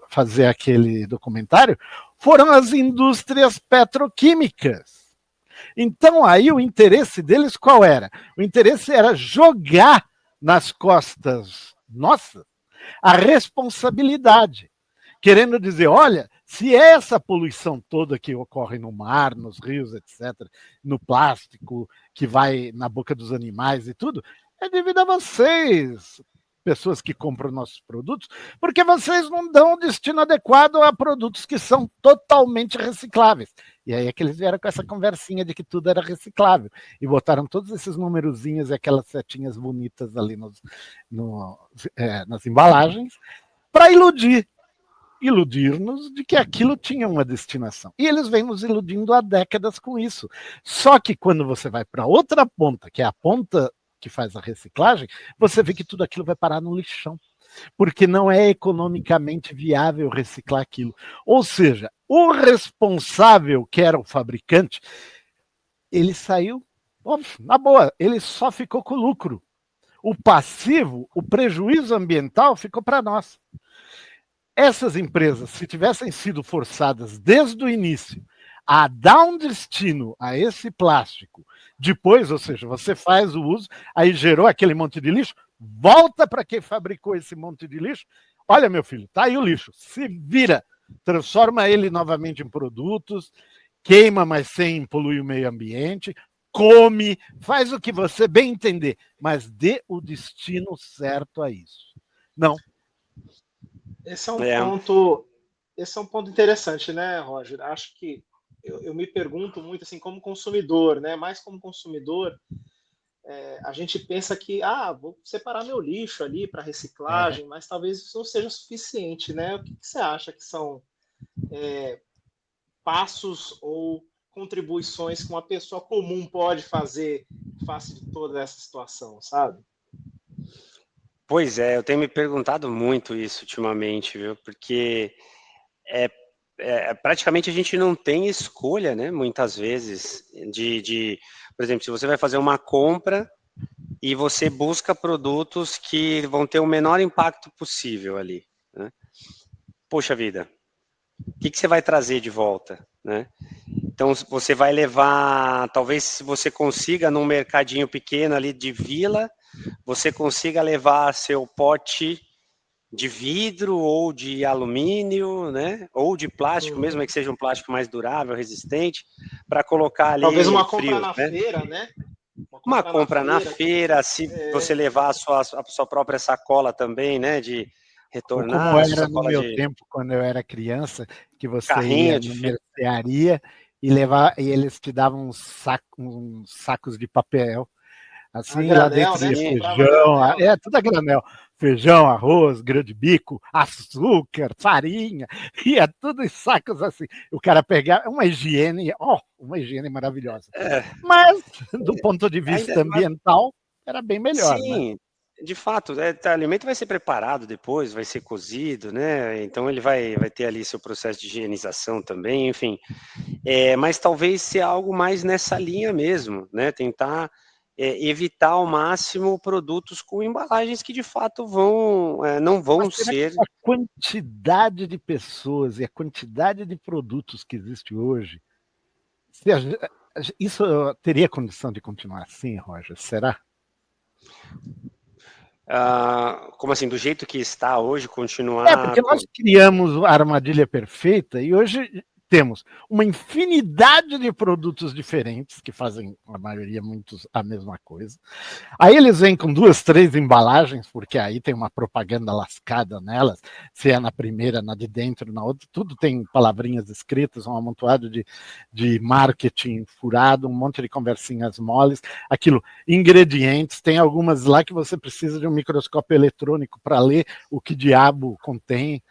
fazer aquele documentário foram as indústrias petroquímicas. Então, aí o interesse deles qual era? O interesse era jogar nas costas nossas a responsabilidade, querendo dizer, olha, se essa poluição toda que ocorre no mar, nos rios, etc., no plástico que vai na boca dos animais e tudo, é devido a vocês, pessoas que compram nossos produtos, porque vocês não dão o destino adequado a produtos que são totalmente recicláveis. E aí é que eles vieram com essa conversinha de que tudo era reciclável. E botaram todos esses numerozinhos e aquelas setinhas bonitas ali nas embalagens para iludir-nos de que aquilo tinha uma destinação. E eles vêm nos iludindo há décadas com isso. Só que quando você vai para outra ponta, que é a ponta que faz a reciclagem, você vê que tudo aquilo vai parar no lixão, porque não é economicamente viável reciclar aquilo. Ou seja, o responsável, que era o fabricante, ele saiu, na boa, ele só ficou com o lucro. O passivo, o prejuízo ambiental ficou para nós. Essas empresas, se tivessem sido forçadas desde o início a dar um destino a esse plástico, depois, ou seja, você faz o uso, aí gerou aquele monte de lixo, volta para quem fabricou esse monte de lixo, olha, meu filho, tá aí o lixo, se vira, transforma ele novamente em produtos, queima, mas sem poluir o meio ambiente, come, faz o que você bem entender, mas dê o destino certo a isso. Não. Esse é um ponto interessante, né, Roger? Acho que eu me pergunto muito assim, como consumidor, né? Mais como consumidor, a gente pensa que, vou separar meu lixo ali para reciclagem, mas talvez isso não seja suficiente, né? O que você acha que são passos ou contribuições que uma pessoa comum pode fazer face de toda essa situação, sabe? Pois é, eu tenho me perguntado muito isso ultimamente, viu? Porque praticamente a gente não tem escolha, né? Muitas vezes, por exemplo, se você vai fazer uma compra e você busca produtos que vão ter o menor impacto possível ali, né? Poxa vida, o que você vai trazer de volta, né? Então, você vai levar, talvez você consiga num mercadinho pequeno ali de vila, você consiga levar seu pote de vidro ou de alumínio, né? Ou de plástico mesmo, que seja um plástico mais durável, resistente, para colocar ali talvez uma compra frios, na né? feira, né? Uma compra na feira, se você levar a sua própria sacola também, né? De Ou como retornar, era no sacola meu de tempo, quando eu era criança, que você ia carrinho na de feira. mercearia e eles te davam uns sacos de papel, A assim, e lá granel, dentro né? ia Você comprava a feijão, granel, né? tudo a granel. Feijão, arroz, grão de bico, açúcar, farinha, ia tudo em sacos assim. O cara pegava uma higiene maravilhosa. É, Mas, do ponto de ainda, vista ambiental, era bem melhor, né? sim, de fato, o alimento vai ser preparado depois, vai ser cozido, né? Então ele vai ter ali seu processo de higienização também, enfim. Mas talvez ser algo mais nessa linha mesmo, né? Tentar evitar ao máximo produtos com embalagens que de fato não Mas vão será que ser. com a quantidade de pessoas e a quantidade de produtos que existe hoje, se isso teria condição de continuar assim, Roger? Será? Como assim, do jeito que está hoje, continuar. Porque nós criamos a armadilha perfeita e hoje temos uma infinidade de produtos diferentes que fazem, a maioria, muitos a mesma coisa. Aí eles vêm com 2, 3 embalagens, porque aí tem uma propaganda lascada nelas, se é na primeira, na de dentro, na outra, tudo tem palavrinhas escritas, um amontoado de marketing furado, um monte de conversinhas moles, aquilo, ingredientes, tem algumas lá que você precisa de um microscópio eletrônico para ler o que diabo contém,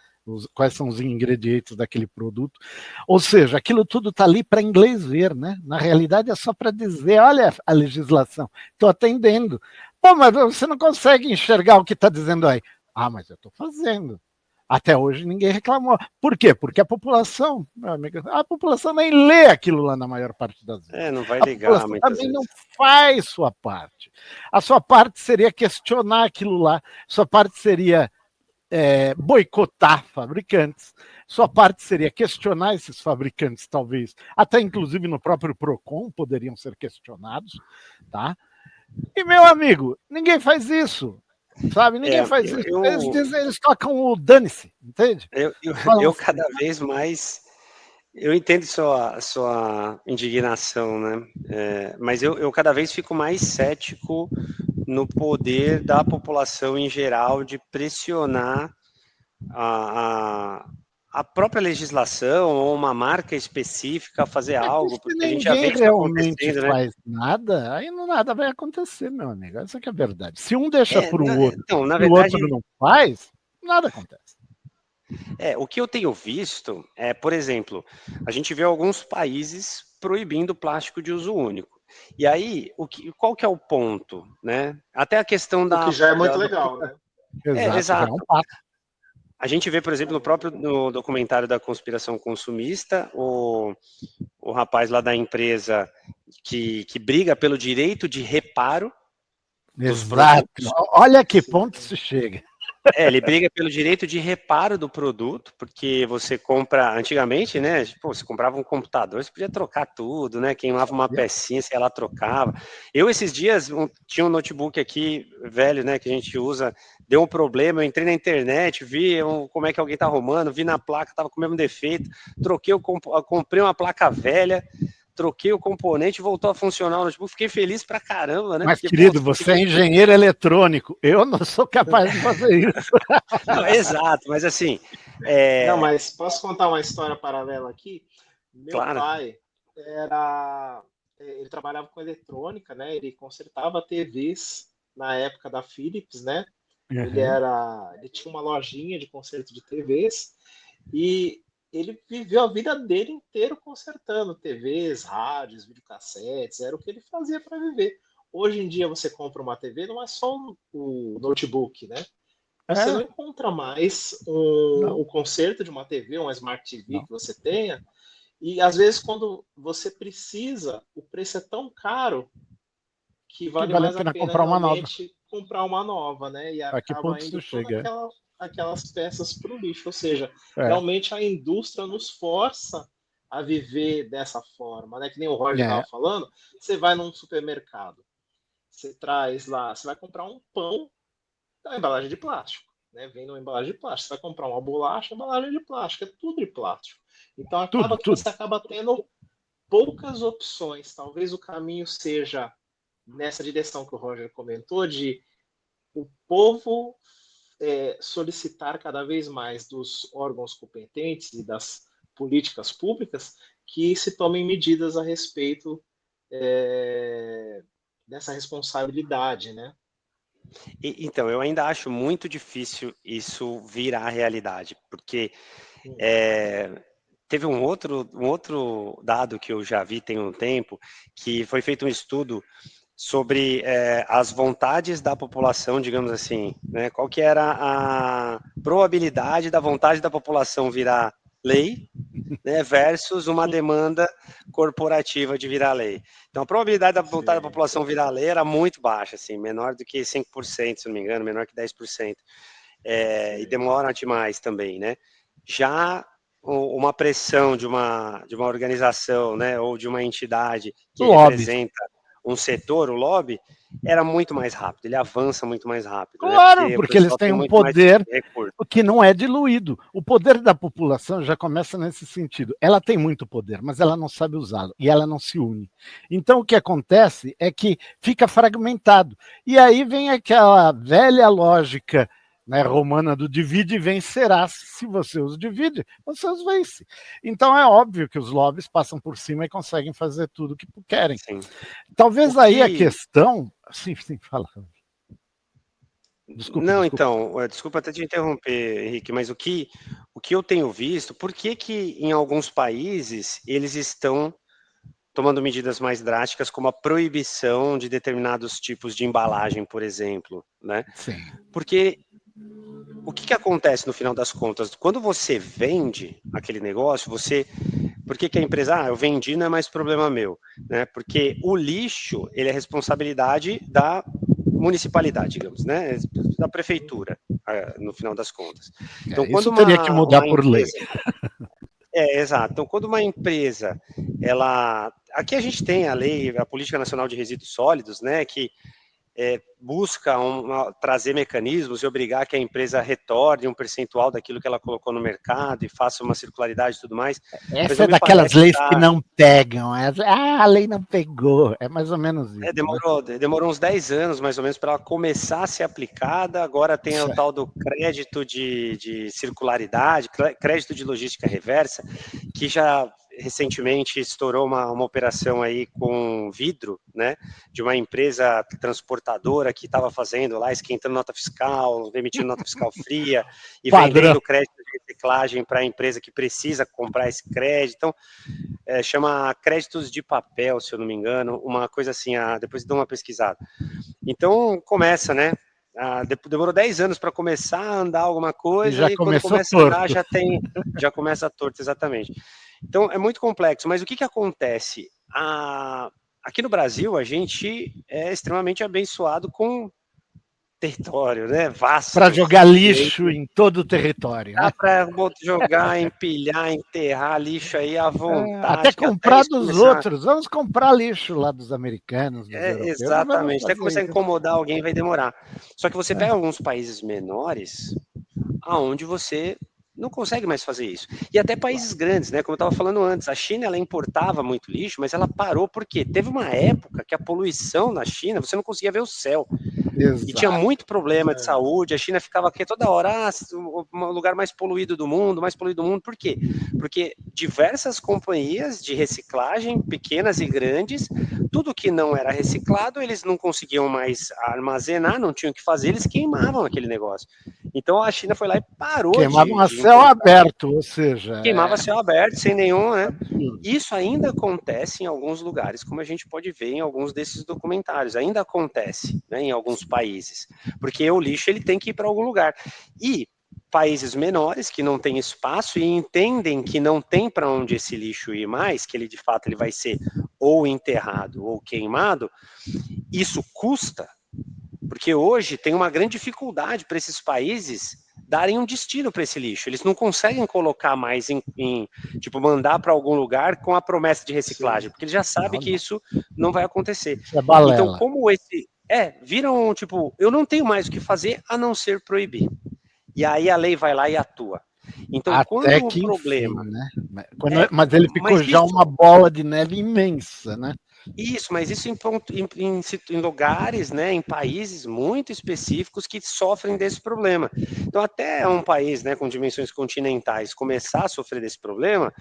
quais são os ingredientes daquele produto. Ou seja, aquilo tudo está ali para inglês ver, né? Na realidade é só para dizer, olha a legislação, estou atendendo. Pô, mas você não consegue enxergar o que está dizendo aí. Ah, mas eu estou fazendo. Até hoje ninguém reclamou. Por quê? Porque a população, meu amigo, a população nem lê aquilo lá na maior parte das vezes. Não vai A ligar população muitas também não vezes. faz sua parte. A sua parte seria questionar aquilo lá. Sua parte seria boicotar fabricantes. Sua parte seria questionar esses fabricantes, talvez, até inclusive no próprio Procon poderiam ser questionados, tá? E, meu amigo, ninguém faz isso, sabe? Ninguém faz isso. Eles tocam o dane-se, entende? Eu Assim, cada vez mais. Eu entendo sua indignação, né? Mas eu cada vez fico mais cético no poder da população em geral de pressionar a, a própria legislação ou uma marca específica a fazer algo, se porque a gente já vê ninguém isso realmente acontecendo, né? faz nada, aí nada vai acontecer, meu amigo. Essa que é a verdade. Se um deixa para o outro Então, na e o verdade, outro não faz, nada acontece. o que eu tenho visto por exemplo, a gente vê alguns países proibindo plástico de uso único. E aí, qual que é o ponto, né? Até a questão O que já é muito legal, né? Exato, já é um exato. passo. A gente vê, por exemplo, no documentário da conspiração consumista, o rapaz lá da empresa que briga pelo direito de reparo dos Exato. produtos. Olha que ponto se chega. Ele briga pelo direito de reparo do produto, porque você compra, antigamente, né? Pô, você comprava um computador, você podia trocar tudo, né? Queimava uma pecinha, você ia lá trocava. Eu, esses dias, tinha um notebook aqui, velho, né? Que a gente usa, deu um problema, eu entrei na internet, vi como é que alguém tá arrumando, vi na placa, tava com o mesmo defeito, eu comprei uma placa velha, troquei o componente, voltou a funcionar o notebook, fiquei feliz pra caramba, né? Mas, Porque, pô, querido, você é engenheiro eletrônico. Eu não sou capaz de fazer isso. Não, exato, mas assim. Não, mas posso contar uma história paralela aqui? Meu Claro. pai ele trabalhava com eletrônica, né? Ele consertava TVs na época da Philips, né? Uhum. Ele tinha uma lojinha de conserto de TVs e ele viveu a vida dele inteiro consertando TVs, rádios, videocassetes, era o que ele fazia para viver. Hoje em dia você compra uma TV, não é só o notebook, né? Você não encontra mais o conserto de uma TV, uma Smart TV que você tenha, e às vezes quando você precisa, o preço é tão caro que Que vale vale a mais a pena pena comprar uma nova. realmente comprar uma nova, né? E A que acaba ponto isso indo chega? aquelas peças para o lixo. Ou seja, É. realmente a indústria nos força a viver dessa forma, né? Que nem o Roger É. estava falando, você vai num supermercado, você traz lá, você vai comprar um pão da embalagem de plástico. né? Vem numa embalagem de plástico. Você vai comprar uma bolacha, a embalagem é de plástico, é tudo de plástico. Então acaba que você acaba tendo poucas opções. Talvez o caminho seja nessa direção que o Roger comentou, de o povo solicitar cada vez mais dos órgãos competentes e das políticas públicas que se tomem medidas a respeito dessa responsabilidade, né? Então, eu ainda acho muito difícil isso virar realidade, porque teve um outro dado que eu já vi tem um tempo, que foi feito um estudo sobre as vontades da população, digamos assim, né? Qual que era a probabilidade da vontade da população virar lei, né, versus uma demanda corporativa de virar lei. Então, a probabilidade da vontade da população virar lei era muito baixa, assim, menor do que 5%, se não me engano, menor que 10%. E demora demais também, né? Já uma pressão de uma organização, né, ou de uma entidade que representa um setor, o lobby, era muito mais rápido, ele avança muito mais rápido. Claro, né? porque eles têm um poder que não é diluído. O poder da população já começa nesse sentido. Ela tem muito poder, mas ela não sabe usá-lo e ela não se une. Então o que acontece é que fica fragmentado. E aí vem aquela velha lógica, né, romana do divide e vencerás. Se você os divide, você os vence. Então é óbvio que os lobbies passam por cima e conseguem fazer tudo o que querem. Sim. Talvez aí a questão... Sim, fala. Desculpa. Então, desculpa até te interromper, Henrique, mas o que eu tenho visto, por que em alguns países eles estão tomando medidas mais drásticas, como a proibição de determinados tipos de embalagem, por exemplo, né? Sim. Porque o que acontece no final das contas? Quando você vende aquele negócio, por que a empresa, eu vendi, não é mais problema meu, né? Porque o lixo, ele é responsabilidade da municipalidade, digamos, né? Da prefeitura, no final das contas. Então, isso teria que mudar por lei. Exato. Então, quando uma empresa, aqui a gente tem a lei, a Política Nacional de Resíduos Sólidos, né, que busca trazer mecanismos e obrigar que a empresa retorne um percentual daquilo que ela colocou no mercado e faça uma circularidade e tudo mais. Essa é daquelas leis que não pegam. A lei não pegou. É mais ou menos isso. Demorou uns 10 anos, mais ou menos, para ela começar a ser aplicada. Agora tem o tal do crédito de circularidade, crédito de logística reversa, que já recentemente estourou uma operação aí com vidro, né, de uma empresa transportadora que estava fazendo lá, esquentando nota fiscal, emitindo nota fiscal fria e vendendo crédito de reciclagem para a empresa que precisa comprar esse crédito. Então, chama créditos de papel, se eu não me engano, uma coisa assim, depois dou uma pesquisada. Então, começa, né? Demorou 10 anos para começar a andar alguma coisa e quando começa a andar já começa torto, exatamente. Então, é muito complexo, mas o que acontece? Aqui no Brasil, a gente é extremamente abençoado com território, né? Vasto. Para jogar lixo em todo o território. Dá para jogar, empilhar, enterrar lixo aí à vontade. Até comprar dos outros. Vamos comprar lixo lá dos americanos, dos europeus. Exatamente. Até começar a incomodar alguém vai demorar. Só que você pega alguns países menores, aonde você não consegue mais fazer isso. E até países grandes, né? Como eu estava falando antes, a China ela importava muito lixo, mas ela parou porque teve uma época que a poluição na China, você não conseguia ver o céu. Exato. E tinha muito problema de saúde, a China ficava aqui toda hora, o lugar mais poluído do mundo, Por quê? Porque diversas companhias de reciclagem, pequenas e grandes, tudo que não era reciclado, eles não conseguiam mais armazenar, não tinham o que fazer, eles queimavam aquele negócio. Então a China foi lá e parou Queimavam a céu aberto, ou seja... Queimava a céu aberto, sem nenhum, né? Isso ainda acontece em alguns lugares, como a gente pode ver em alguns desses documentários. Ainda acontece, né, em alguns países. Porque o lixo ele tem que ir para algum lugar. E países menores, que não têm espaço e entendem que não tem para onde esse lixo ir mais, que ele de fato ele vai ser ou enterrado ou queimado, isso custa, porque hoje tem uma grande dificuldade para esses países darem um destino para esse lixo. Eles não conseguem colocar mais tipo, mandar para algum lugar com a promessa de reciclagem, porque eles já sabem que isso não vai acontecer. Então, como viram, tipo, eu não tenho mais o que fazer a não ser proibir. E aí a lei vai lá e atua. Então, Até quando o que problema... enfim, né? Mas ele ficou já uma bola de neve imensa, né? Isso, mas isso em lugares, né, em países muito específicos que sofrem desse problema. Então, até um país, né, com dimensões continentais começar a sofrer desse problema,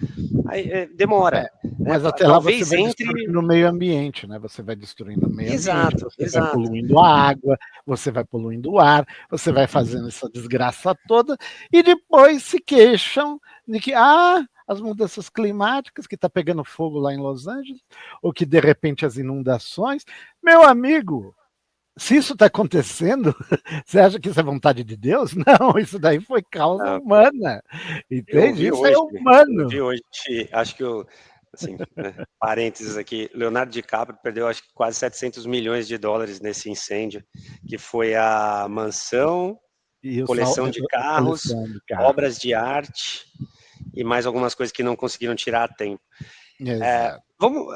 aí, demora. Mas né? até lá você vai destruindo o meio ambiente, né? Você vai destruindo o meio ambiente, você vai poluindo a água, você vai poluindo o ar, você vai fazendo essa desgraça toda, e depois se queixam de que as mudanças climáticas, que está pegando fogo lá em Los Angeles, ou que de repente as inundações. Meu amigo, se isso está acontecendo, você acha que isso é vontade de Deus? Não, isso daí foi causa humana. Entende? Isso é humano. Eu vi hoje, acho que assim, né, parênteses aqui, Leonardo DiCaprio perdeu acho que quase 700 milhões de dólares nesse incêndio, que foi a mansão, coleção de carros, obras de arte e mais algumas coisas que não conseguiram tirar a tempo.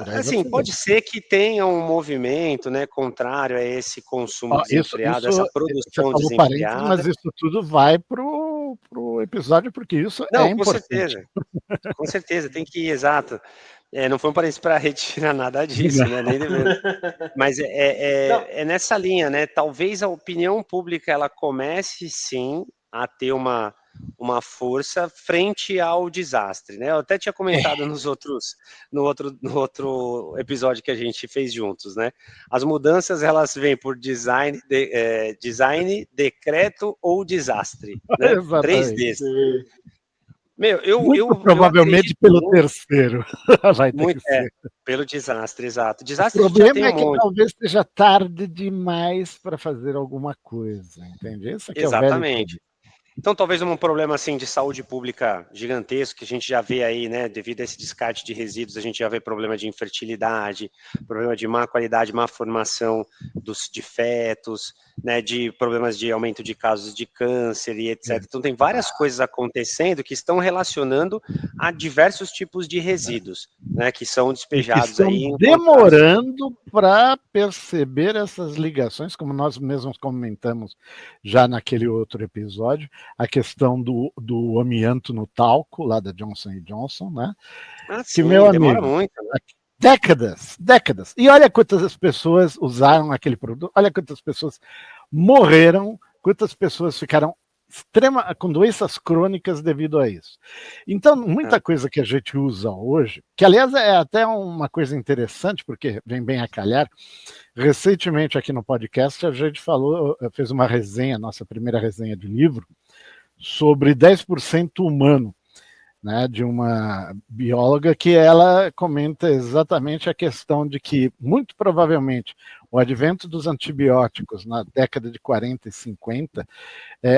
Assim, pode ser que tenha um movimento, né, contrário a esse consumo desenfreado, essa produção desenfreada. Mas isso tudo vai pro episódio, porque isso é importante. Com certeza, tem que ir, exato. Não foi um parênteses para retirar nada disso, né? Nem devendo. Mas é nessa linha, né? Talvez a opinião pública ela comece sim a ter uma força frente ao desastre, né? Eu até tinha comentado no outro episódio que a gente fez juntos, né? As mudanças elas vêm por design, decreto ou desastre, né? 3 desses. Provavelmente pelo terceiro. Vai ter que ser. Pelo desastre, exato. Desastre o problema é que talvez seja tarde demais para fazer alguma coisa, entende? Esse aqui exatamente. É o velho. Então, talvez um problema assim de saúde pública gigantesco que a gente já vê aí, né? Devido a esse descarte de resíduos, a gente já vê problema de infertilidade, problema de má qualidade, má formação de fetos, né? De problemas de aumento de casos de câncer e etc. Então, tem várias coisas acontecendo que estão relacionando a diversos tipos de resíduos, né? Que são despejados que aí. Demorando para perceber essas ligações, como nós mesmos comentamos já naquele outro episódio, a questão do amianto no talco, lá da Johnson & Johnson, né? Sim, meu amigo, demora muito. Né? Décadas. E olha quantas pessoas usaram aquele produto, olha quantas pessoas morreram, quantas pessoas ficaram com doenças crônicas devido a isso. Então, muita coisa que a gente usa hoje, que aliás é até uma coisa interessante, porque vem bem a calhar, recentemente aqui no podcast a gente fez uma resenha, nossa primeira resenha de livro, sobre 10% humano, né, de uma bióloga que ela comenta exatamente a questão de que, muito provavelmente, o advento dos antibióticos na década de 40 e 50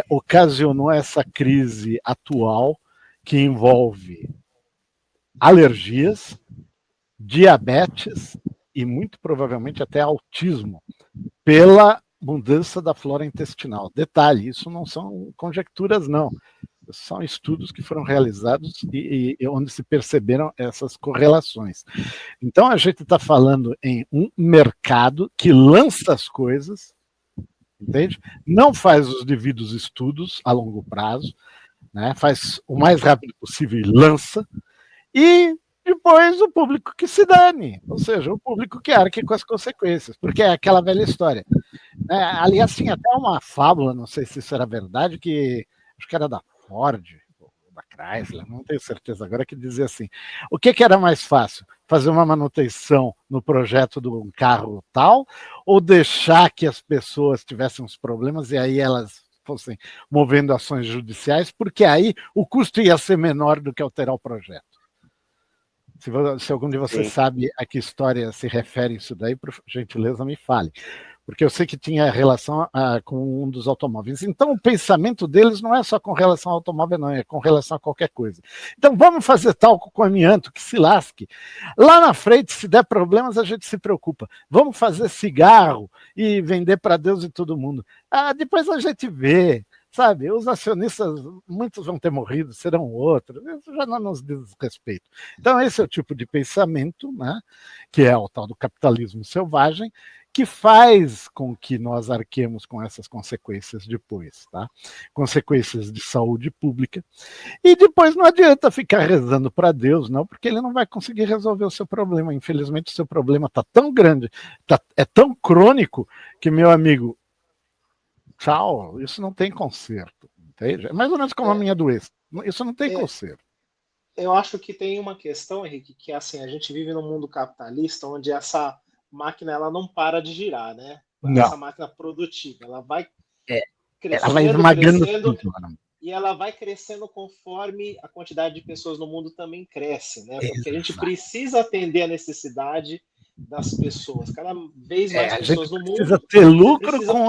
ocasionou essa crise atual que envolve alergias, diabetes e, muito provavelmente, até autismo, pela mudança da flora intestinal. Detalhe, isso não são conjecturas, não. São estudos que foram realizados e onde se perceberam essas correlações. Então, a gente está falando em um mercado que lança as coisas, entende? Não faz os devidos estudos a longo prazo, né? Faz o mais rápido possível e lança, e depois o público que se dane, ou seja, o público que arque com as consequências, porque é aquela velha história. Aliás, tinha até uma fábula, não sei se isso era verdade, que acho que era da Ford, da Chrysler, não tenho certeza agora, que dizia assim: o que era mais fácil? Fazer uma manutenção no projeto de um carro tal, ou deixar que as pessoas tivessem os problemas e aí elas fossem movendo ações judiciais, porque aí o custo ia ser menor do que alterar o projeto. Se algum de vocês sabe a que história se refere isso daí, por gentileza me fale. Porque eu sei que tinha relação com um dos automóveis. Então, o pensamento deles não é só com relação ao automóvel, não, é com relação a qualquer coisa. Então, vamos fazer talco com amianto, que se lasque. Lá na frente, se der problemas, a gente se preocupa. Vamos fazer cigarro e vender para Deus e todo mundo. Depois a gente vê. Sabe, os acionistas, muitos vão ter morrido, serão outros, isso já não nos diz respeito. Então, esse é o tipo de pensamento, né, que é o tal do capitalismo selvagem, que faz com que nós arquemos com essas consequências depois, tá? Consequências de saúde pública. E depois não adianta ficar rezando para Deus, não, porque ele não vai conseguir resolver o seu problema. Infelizmente, o seu problema está tão grande, é tão crônico, que, meu amigo, tchau, isso não tem conserto. Entende? É mais ou menos como a minha doença. Isso não tem conserto. Eu acho que tem uma questão, Henrique, que assim, a gente vive num mundo capitalista onde essa máquina ela não para de girar, né? Não. Essa máquina produtiva, ela vai crescendo, ela vai esmagando crescendo, tudo, e ela vai crescendo conforme a quantidade de pessoas no mundo também cresce, né? Porque a gente precisa atender a necessidade das pessoas. Cada vez mais pessoas no mundo. Precisa ter lucro com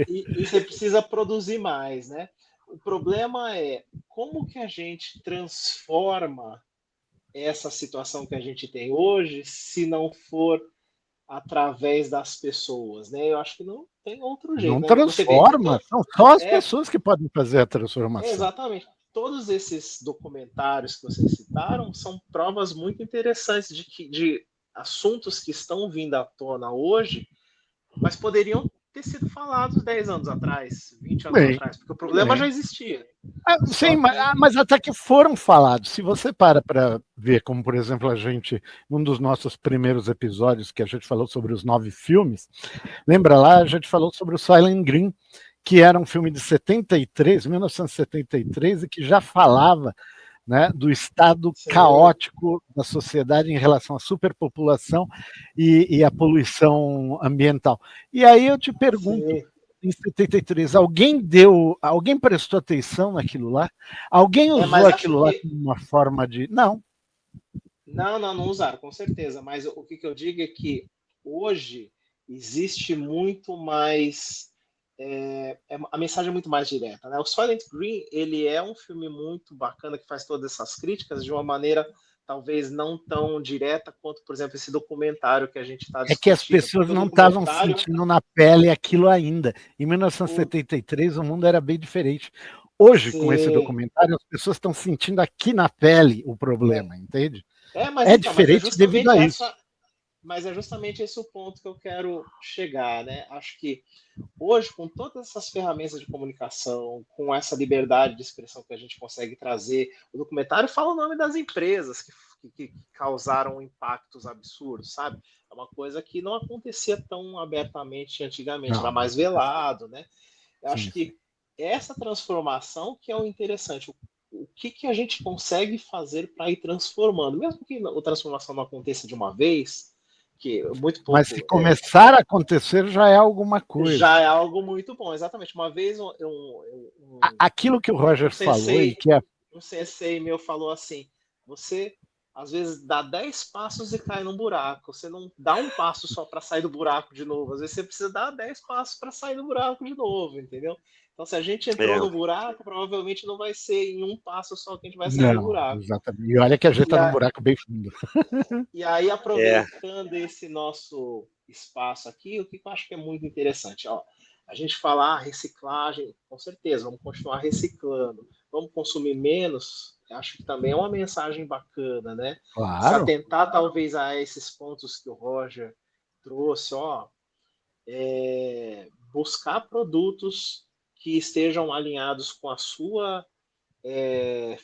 e você precisa produzir mais, né? O problema é como que a gente transforma essa situação que a gente tem hoje, se não for através das pessoas, né? Eu acho que não tem outro jeito. Não Né? transforma, são só as pessoas que podem fazer a transformação. Exatamente. Todos esses documentários que vocês citaram são provas muito interessantes de assuntos que estão vindo à tona hoje, mas poderiam ter sido falados 10 anos atrás, 20 anos atrás, porque o problema já existia. Sim, mas até que foram falados. Se você para ver, como por exemplo a gente, um dos nossos primeiros episódios que a gente falou sobre os 9 filmes, lembra lá, a gente falou sobre o Silent Green, que era um filme de 1973, e que já falava, né, do estado caótico da sociedade em relação à superpopulação e à poluição ambiental. E aí eu te pergunto, em 73, alguém prestou atenção naquilo lá? Alguém usou aquilo lá como uma forma de... Não usaram, com certeza, mas o que eu digo é que hoje existe muito mais... a mensagem é muito mais direta, né? O Silent Green, ele é um filme muito bacana que faz todas essas críticas de uma maneira talvez não tão direta quanto, por exemplo, esse documentário que a gente está discutindo. É que as pessoas não estavam sentindo na pele aquilo ainda. Em 1973 o mundo era bem diferente. Hoje, com esse documentário, as pessoas estão sentindo aqui na pele o problema, entende? Mas diferente devido a isso. Mas é justamente esse o ponto que eu quero chegar, né? Acho que hoje, com todas essas ferramentas de comunicação, com essa liberdade de expressão que a gente consegue trazer, o documentário fala o nome das empresas que causaram impactos absurdos, sabe? É uma coisa que não acontecia tão abertamente antigamente, era mais velado, né? Eu acho que essa transformação que é o interessante. O que a gente consegue fazer para ir transformando? Mesmo que a transformação não aconteça de uma vez, que muito pouco, mas se começar a acontecer já é alguma coisa. Já é algo muito bom, exatamente. Uma vez aquilo que o Roger falou e que um sensei meu falou assim: você às vezes dá 10 passos e cai num buraco. Você não dá um passo só para sair do buraco de novo. Às vezes você precisa dar 10 passos para sair do buraco de novo, entendeu? Então, se a gente entrou no buraco, provavelmente não vai ser em um passo só que a gente vai sair do buraco. Exatamente. E olha que a gente está num buraco bem fundo. E aí, aproveitando esse nosso espaço aqui, o que eu acho que é muito interessante? Ó, a gente falar reciclagem, com certeza, vamos continuar reciclando, vamos consumir menos, acho que também é uma mensagem bacana, né? Claro. Se atentar talvez a esses pontos que o Roger trouxe, buscar produtos que estejam alinhados com a sua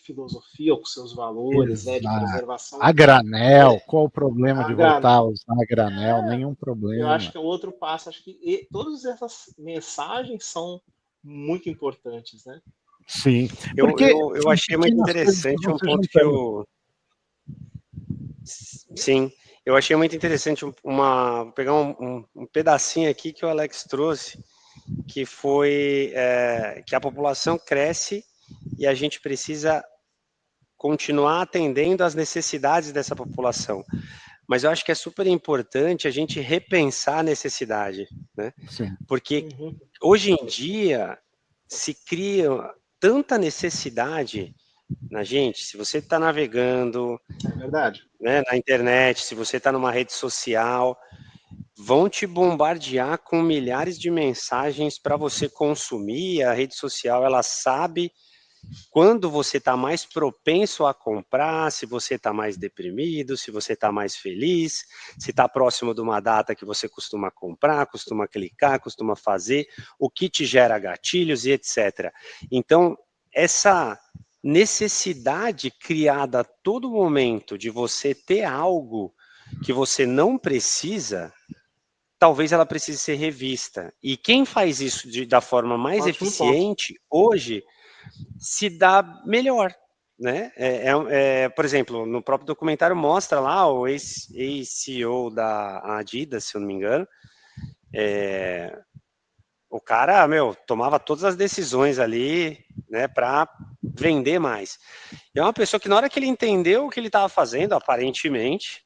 filosofia ou com seus valores, né, de preservação. A granel, qual o problema de voltar a usar a granel? Nenhum problema. Eu acho que é outro passo, acho que todas essas mensagens são muito importantes, né? Sim. Eu achei muito interessante um ponto que eu... Sim, eu achei muito interessante vou pegar um pedacinho aqui que o Alex trouxe, que foi que a população cresce e a gente precisa continuar atendendo às necessidades dessa população. Mas eu acho que é super importante a gente repensar a necessidade, né? Sim. Porque hoje em dia se cria tanta necessidade na gente. Se você está navegando, é verdade, né, na internet, se você está numa rede social, vão te bombardear com milhares de mensagens para você consumir. A rede social, ela sabe quando você está mais propenso a comprar, se você está mais deprimido, se você está mais feliz, se está próximo de uma data que você costuma comprar, costuma clicar, costuma fazer, o que te gera gatilhos e etc. Então, essa necessidade criada a todo momento de você ter algo que você não precisa, talvez ela precise ser revista. E quem faz isso da forma mais eficiente hoje se dá melhor, né? Por exemplo, no próprio documentário mostra lá o ex-CEO da Adidas, se eu não me engano, o cara, tomava todas as decisões ali, né, para vender mais. E é uma pessoa que na hora que ele entendeu o que ele estava fazendo, aparentemente,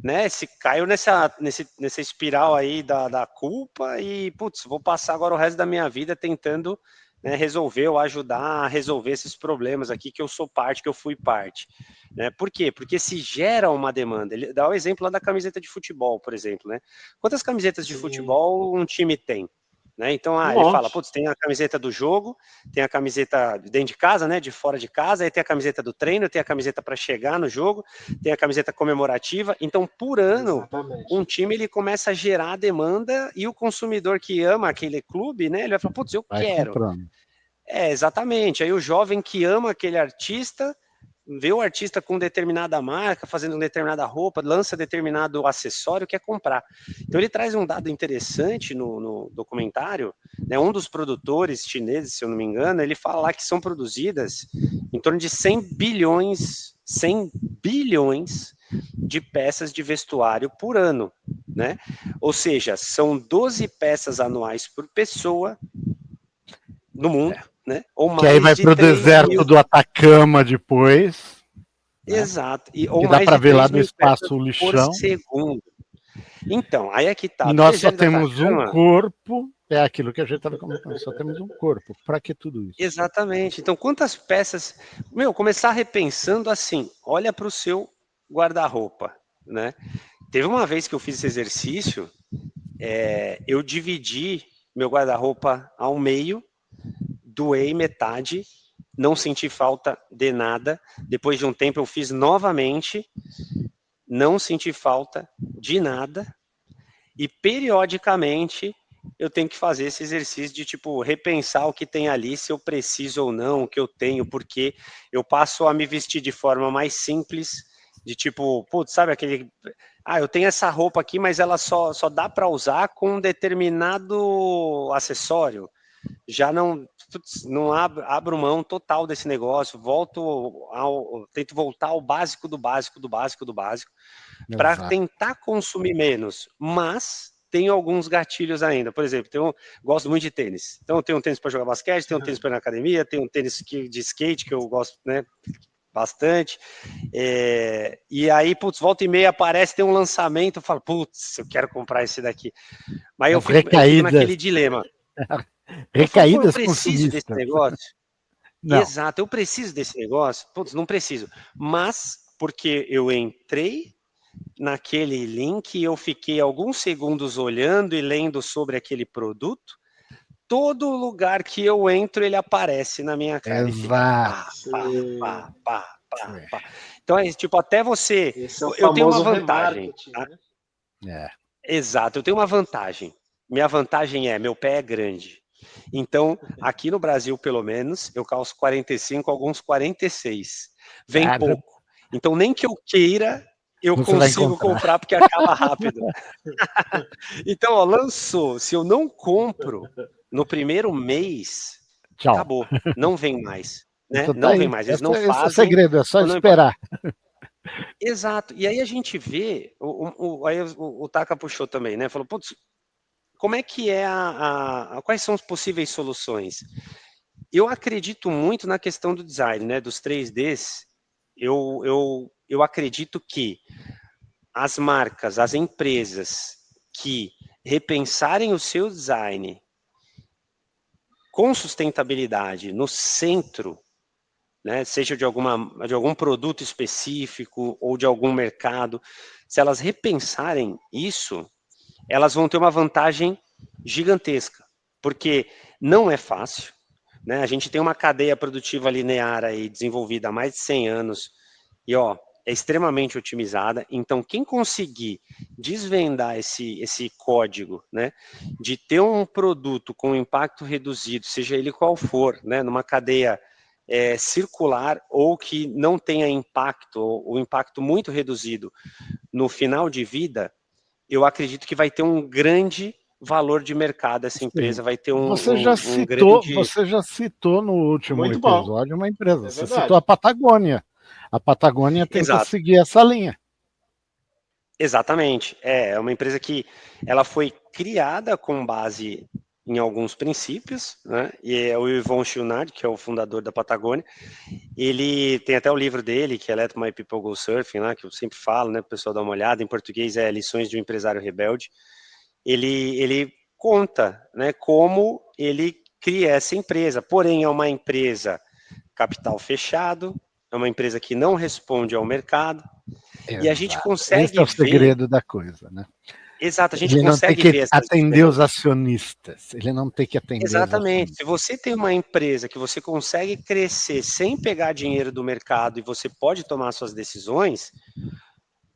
né, se caiu nessa espiral aí da culpa e, putz, vou passar agora o resto da minha vida tentando, né, resolver ou ajudar a resolver esses problemas aqui que eu sou parte, que eu fui parte. Né? Por quê? Porque se gera uma demanda. Ele dá o exemplo lá da camiseta de futebol, por exemplo. Né? Quantas camisetas de futebol um time tem? Né? Então, ele fala, putz, tem a camiseta do jogo, tem a camiseta dentro de casa, né, de fora de casa, aí tem a camiseta do treino, tem a camiseta para chegar no jogo, tem a camiseta comemorativa. Então, por ano, um time ele começa a gerar demanda e o consumidor que ama aquele clube, né, ele vai falar, putz, eu quero. Comprando. Exatamente. Aí o jovem que ama aquele artista, vê o artista com determinada marca, fazendo determinada roupa, lança determinado acessório, quer comprar. Então ele traz um dado interessante no documentário, né? Um dos produtores chineses, se eu não me engano, ele fala lá que são produzidas em torno de 100 bilhões de peças de vestuário por ano, né? Ou seja, são 12 peças anuais por pessoa no mundo, né? Ou mais que aí vai para o deserto do Atacama depois. Né? Exato. Ou que dá mais para de ver lá no espaço o lixão. por segundo. Então, aí é que tá. E nós só temos um corpo, é aquilo que a gente estava comentando, só temos um corpo. Para que tudo isso? Exatamente. Então, quantas peças... começar repensando assim, olha para o seu guarda-roupa, né? Teve uma vez que eu fiz esse exercício, eu dividi meu guarda-roupa ao meio, doei metade, não senti falta de nada. Depois de um tempo eu fiz novamente, não senti falta de nada. E periodicamente eu tenho que fazer esse exercício de tipo repensar o que tem ali, se eu preciso ou não, o que eu tenho, porque eu passo a me vestir de forma mais simples, de tipo, putz, sabe aquele, eu tenho essa roupa aqui, mas ela só dá para usar com um determinado acessório. Já não abro mão total desse negócio, tento voltar ao básico do básico do básico do básico, para tentar consumir menos, mas tem alguns gatilhos ainda. Por exemplo, gosto muito de tênis. Então eu tenho um tênis para jogar basquete, tenho um tênis para ir na academia, tenho um tênis de skate que eu gosto, né, bastante. E aí, putz, volta e meia aparece, tem um lançamento, eu falo, putz, eu quero comprar esse daqui. Mas eu fico naquele dilema. Recaídas eu preciso desse negócio? Não. Exato, eu preciso desse negócio? Putz, não preciso. Mas porque eu entrei naquele link, eu fiquei alguns segundos olhando e lendo sobre aquele produto, todo lugar que eu entro, ele aparece na minha cara. Exato. Pá. Então, tipo, até você... eu tenho uma vantagem. Tá? Exato, eu tenho uma vantagem. Minha vantagem meu pé é grande. Então, aqui no Brasil, pelo menos, eu calço 45, alguns 46. Vem pouco. Então, nem que eu queira, eu consigo comprar porque acaba rápido. Então, lançou. Se eu não compro no primeiro mês, tchau. Acabou. Não vem mais. Né? Então, não vem mais. Eles não fazem. Esse é o segredo, é só esperar. Exato. E aí a gente vê, aí o Taka puxou também, né? Falou, putz, como é que é quais são as possíveis soluções? Eu acredito muito na questão do design, né? Dos 3Ds. Eu acredito que as marcas, as empresas que repensarem o seu design com sustentabilidade no centro, né, seja de algum produto específico ou de algum mercado, se elas repensarem isso, elas vão ter uma vantagem gigantesca, porque não é fácil, né? A gente tem uma cadeia produtiva linear aí desenvolvida há mais de 100 anos e, ó, é extremamente otimizada. Então, quem conseguir desvendar esse código, né, de ter um produto com impacto reduzido, seja ele qual for, né, numa cadeia circular ou que não tenha impacto, ou impacto muito reduzido no final de vida, eu acredito que vai ter um grande valor de mercado essa empresa, Sim. vai ter um grande... Você já citou no último Muito bom. episódio uma empresa, É você verdade. citou a Patagônia. A Patagônia tenta Exato. seguir essa linha. Exatamente. É uma empresa que ela foi criada com base em alguns princípios, né? E é o Yvon Chouinard, que é o fundador da Patagônia. Ele tem até o livro dele, que é Let My People Go Surfing, lá, que eu sempre falo, né? O pessoal dá uma olhada. Em português é Lições de um Empresário Rebelde. Ele conta, né, como ele cria essa empresa. Porém, é uma empresa capital fechado, é uma empresa que não responde ao mercado. E a gente Exato. Esse é consegue o ver... segredo da coisa, né? Exato, a gente Ele não tem consegue que ver essas atender os diferenças. acionistas. Ele não tem que atender os Exatamente. acionistas. Se você tem uma empresa que você consegue crescer sem pegar dinheiro do mercado e você pode tomar suas decisões,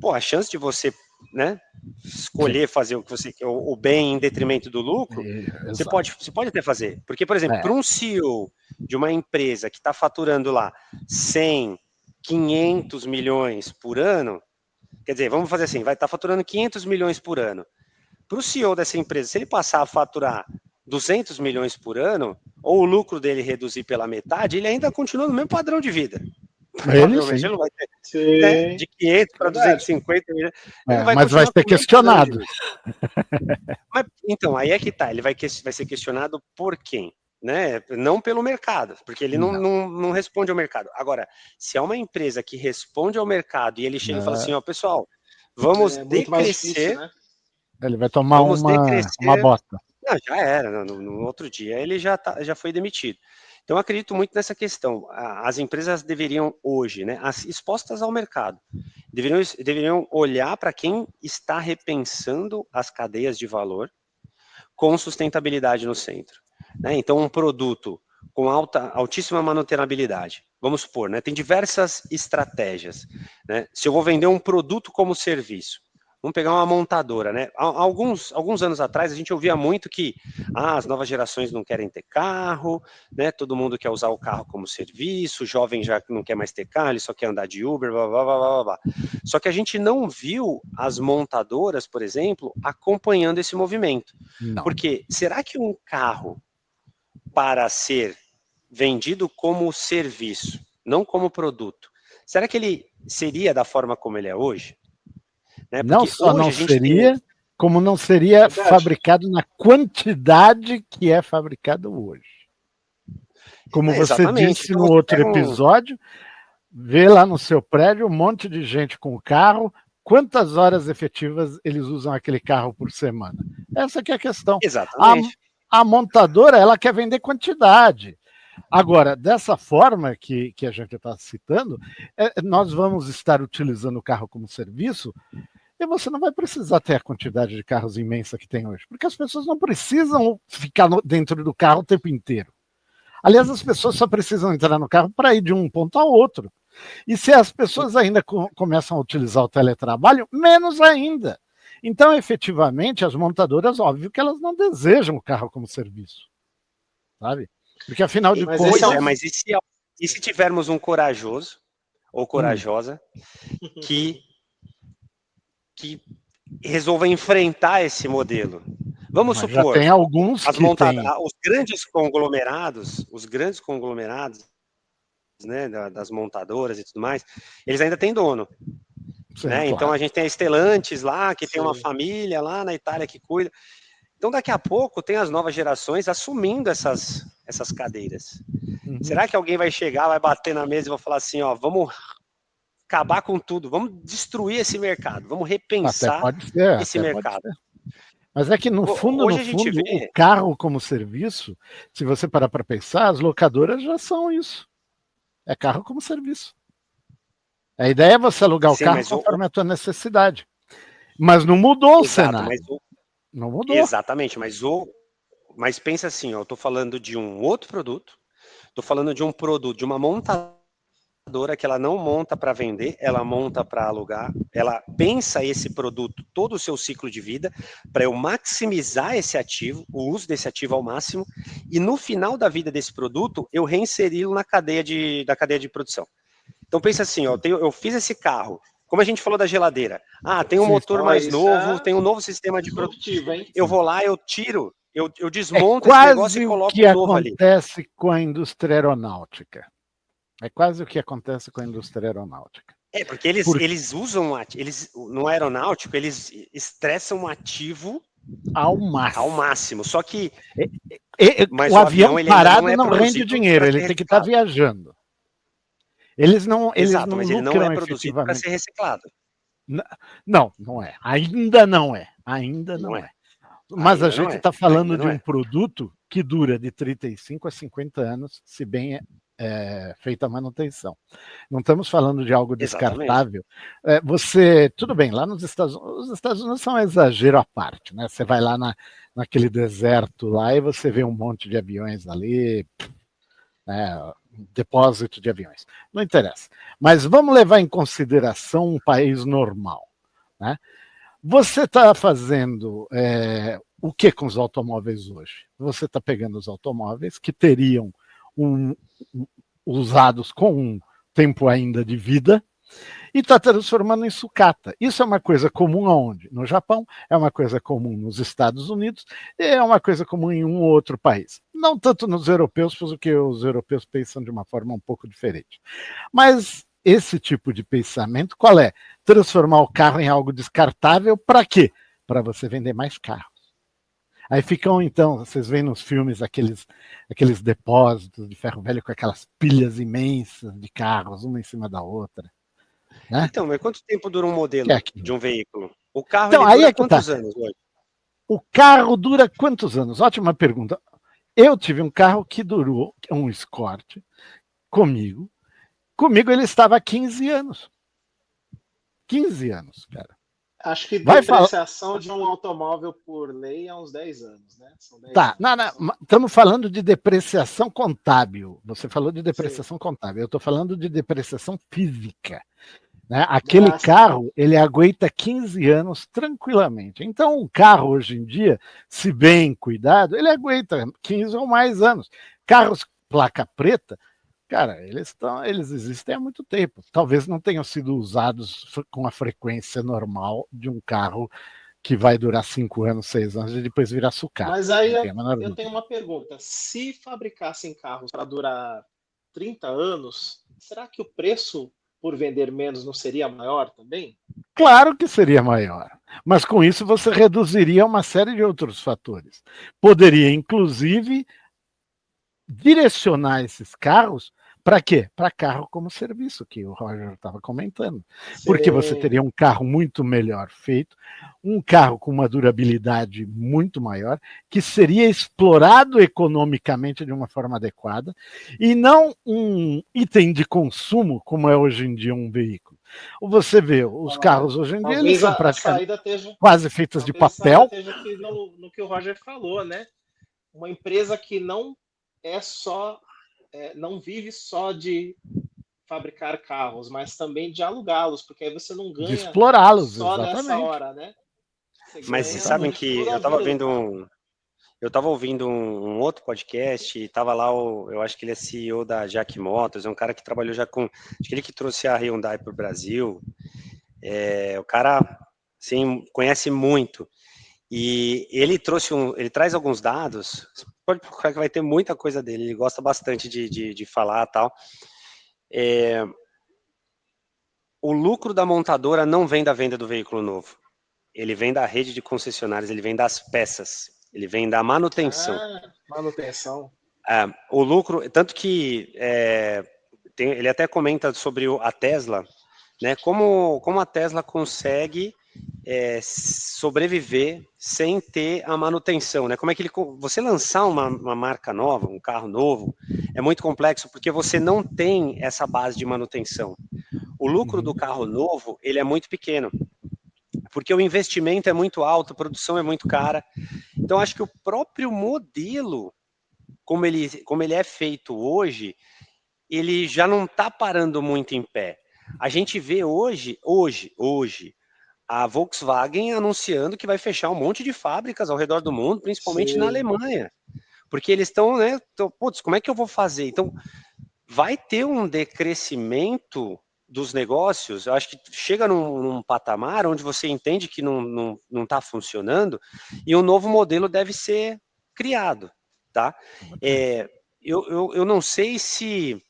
pô, a chance de você, né, escolher fazer o que você quer, o bem em detrimento do lucro, Exato. você pode até fazer. Porque, por exemplo, É, para um CEO de uma empresa que está faturando lá 100, 500 milhões por ano, quer dizer, vamos fazer assim, vai estar faturando 500 milhões por ano. Para o CEO dessa empresa, se ele passar a faturar 200 milhões por ano, ou o lucro dele reduzir pela metade, ele ainda continua no mesmo padrão de vida. ele Provavelmente sim. ele não vai ter, né, Sim, de 500 para verdade. 250 milhões, ele vai Mas vai continuar com ser o mesmo padrão de questionado. vida. Mas, então, aí é que tá, ele vai ser questionado por quem? Né? Não pelo mercado, porque ele não responde ao mercado. Agora, se é uma empresa que responde ao mercado e ele chega e fala assim, ó, pessoal, vamos É muito mais difícil, decrescer, né? Ele vai tomar vamos uma decrescer. bota. Não, já era, no outro dia ele já foi demitido. Então, eu acredito muito nessa questão. As empresas deveriam hoje, né, expostas ao mercado, deveriam olhar para quem está repensando as cadeias de valor com sustentabilidade no centro, né? Então, um produto com altíssima manutenabilidade. Vamos supor, né? Tem diversas estratégias, né? Se eu vou vender um produto como serviço, vamos pegar uma montadora, né? Alguns anos atrás a gente ouvia muito que as novas gerações não querem ter carro, né? Todo mundo quer usar o carro como serviço, o jovem já não quer mais ter carro, ele só quer andar de Uber, blá, blá, blá, blá, blá. Só que a gente não viu as montadoras, por exemplo, acompanhando esse movimento. Não. Porque será que um carro, para ser vendido como serviço, não como produto, será que ele seria da forma como ele é hoje? Né? Não Porque só hoje não a gente tem... seria, como não seria Verdade. fabricado na quantidade que é fabricado hoje. Como você exatamente. disse Então no você outro pega episódio, vê lá no seu prédio um monte de gente com carro, quantas horas efetivas eles usam aquele carro por semana? Essa que é a questão. Exatamente. A montadora, ela quer vender quantidade. Agora, dessa forma que a gente está citando, nós vamos estar utilizando o carro como serviço e você não vai precisar ter a quantidade de carros imensa que tem hoje, porque as pessoas não precisam ficar dentro do carro o tempo inteiro. Aliás, as pessoas só precisam entrar no carro para ir de um ponto ao outro. E se as pessoas ainda começam a utilizar o teletrabalho, menos ainda. Então, efetivamente, as montadoras, óbvio que elas não desejam o carro como serviço, sabe? Porque, afinal de Mas Pois contas... mas e se tivermos um corajoso ou corajosa que resolva enfrentar esse modelo? Vamos Mas já supor, tem alguns que têm. os grandes conglomerados, né, das montadoras e tudo mais, eles ainda têm dono. Sim, Né? claro. Então a gente tem a Stellantis lá, que tem uma Sim. família lá na Itália que cuida. Então daqui a pouco tem as novas gerações assumindo essas cadeiras. Uhum. Será que alguém vai chegar, vai bater na mesa e vai falar assim, ó, vamos acabar com tudo, vamos destruir esse mercado, vamos repensar esse mercado. Ser. Mas é que no fundo, o carro como serviço, se você parar para pensar, as locadoras já são isso. É carro como serviço. A ideia é você alugar o carro conforme a tua necessidade. Mas não mudou o cenário. Não mudou. Exatamente, mas pensa assim, ó, eu estou falando de um outro produto, Estou falando de um produto, de uma montadora que ela não monta para vender, ela monta para alugar, ela pensa esse produto, todo o seu ciclo de vida, para eu maximizar esse ativo, o uso desse ativo ao máximo, e no final da vida desse produto, eu reinseri-lo na cadeia de produção. Então pensa assim, ó, eu fiz esse carro, como a gente falou da geladeira, tem um motor mais novo, tem um novo sistema de produção, eu vou lá, eu tiro, eu desmonto esse negócio e coloco um novo ali. É quase o que acontece com a indústria aeronáutica. É quase o que acontece com a indústria aeronáutica. Porque eles usam, no aeronáutico, eles estressam um ativo ao máximo. Só que mas o avião parado não rende dinheiro, ele tem que estar viajando. Eles não mas ele não é produzido para ser reciclado. Não é. Ainda não é. Mas a gente está falando de um produto que dura de 35 a 50 anos, se bem feita a manutenção. Não estamos falando de algo descartável. Tudo bem, lá nos Estados Unidos, os Estados Unidos são um exagero à parte, né? Você vai lá naquele deserto lá e você vê um monte de aviões ali, depósito de aviões. Não interessa. Mas vamos levar em consideração um país normal, né? Você está fazendo o que com os automóveis hoje? Você está pegando os automóveis que teriam usados com um tempo ainda de vida e está transformando em sucata. Isso é uma coisa comum aonde? No Japão, é uma coisa comum nos Estados Unidos e é uma coisa comum em um ou outro país. Não tanto nos europeus, porque os europeus pensam de uma forma um pouco diferente. Mas esse tipo de pensamento, qual é? Transformar o carro em algo descartável para quê? Para você vender mais carros. Aí ficam, então, vocês veem nos filmes aqueles depósitos de ferro velho com aquelas pilhas imensas de carros, uma em cima da outra. Né? Então, mas quanto tempo dura um modelo de um veículo? O carro então, dura quantos anos hoje? O carro dura quantos anos? Ótima pergunta. Eu tive um carro que durou, um Escort, comigo. Comigo ele estava há 15 anos. 15 anos, cara. Acho que depreciação de um automóvel por lei é uns 10 anos, né? São 10 anos. Estamos falando de depreciação contábil. Você falou de depreciação contábil. Eu estou falando de depreciação física. Né? Aquele carro, ele aguenta 15 anos tranquilamente. Então, um carro hoje em dia, se bem cuidado, ele aguenta 15 ou mais anos. Carros placa preta, cara, eles existem há muito tempo. Talvez não tenham sido usados com a frequência normal de um carro que vai durar 5 anos, 6 anos e depois virar sucata. Mas aí eu tenho uma pergunta. Se fabricassem carros para durar 30 anos, será que o preço por vender menos não seria maior também? Claro que seria maior. Mas com isso você reduziria uma série de outros fatores. Poderia, inclusive, direcionar esses carros para quê? Para carro como serviço, que o Roger estava comentando. Porque você teria um carro muito melhor feito, um carro com uma durabilidade muito maior, que seria explorado economicamente de uma forma adequada, e não um item de consumo, como é hoje em dia um veículo. Você vê, os carros hoje em dia eles são praticamente quase feitos de papel. Aqui no que o Roger falou, né? Uma empresa que não vive só de fabricar carros, mas também de alugá-los, porque aí você não ganha de explorá-los, só exatamente. nessa hora, né? Mas vocês sabem que eu estava ouvindo um outro podcast e estava lá, eu acho que ele é CEO da Jack Motors, é um cara que trabalhou já com, acho que ele que trouxe a Hyundai para o Brasil, o cara, assim, conhece muito, e ele traz alguns dados, pode procurar que vai ter muita coisa dele, ele gosta bastante de falar e tal. O lucro da montadora não vem da venda do veículo novo, ele vem da rede de concessionárias, ele vem das peças, ele vem da manutenção. Manutenção. O lucro, tanto que ele até comenta sobre a Tesla, né? Como a Tesla consegue sobreviver sem ter a manutenção, né? Como é que você lançar uma marca nova, um carro novo, é muito complexo porque você não tem essa base de manutenção. O lucro do carro novo, ele é muito pequeno, porque o investimento é muito alto, a produção é muito cara. Então, acho que o próprio modelo como ele é feito hoje, ele já não está parando muito em pé. A gente vê hoje, a Volkswagen anunciando que vai fechar um monte de fábricas ao redor do mundo, principalmente na Alemanha. Porque eles estão, né? Putz, como é que eu vou fazer? Então, vai ter um decrescimento dos negócios. Eu acho que chega num patamar onde você entende que não está funcionando e um novo modelo deve ser criado, tá? Eu não sei se,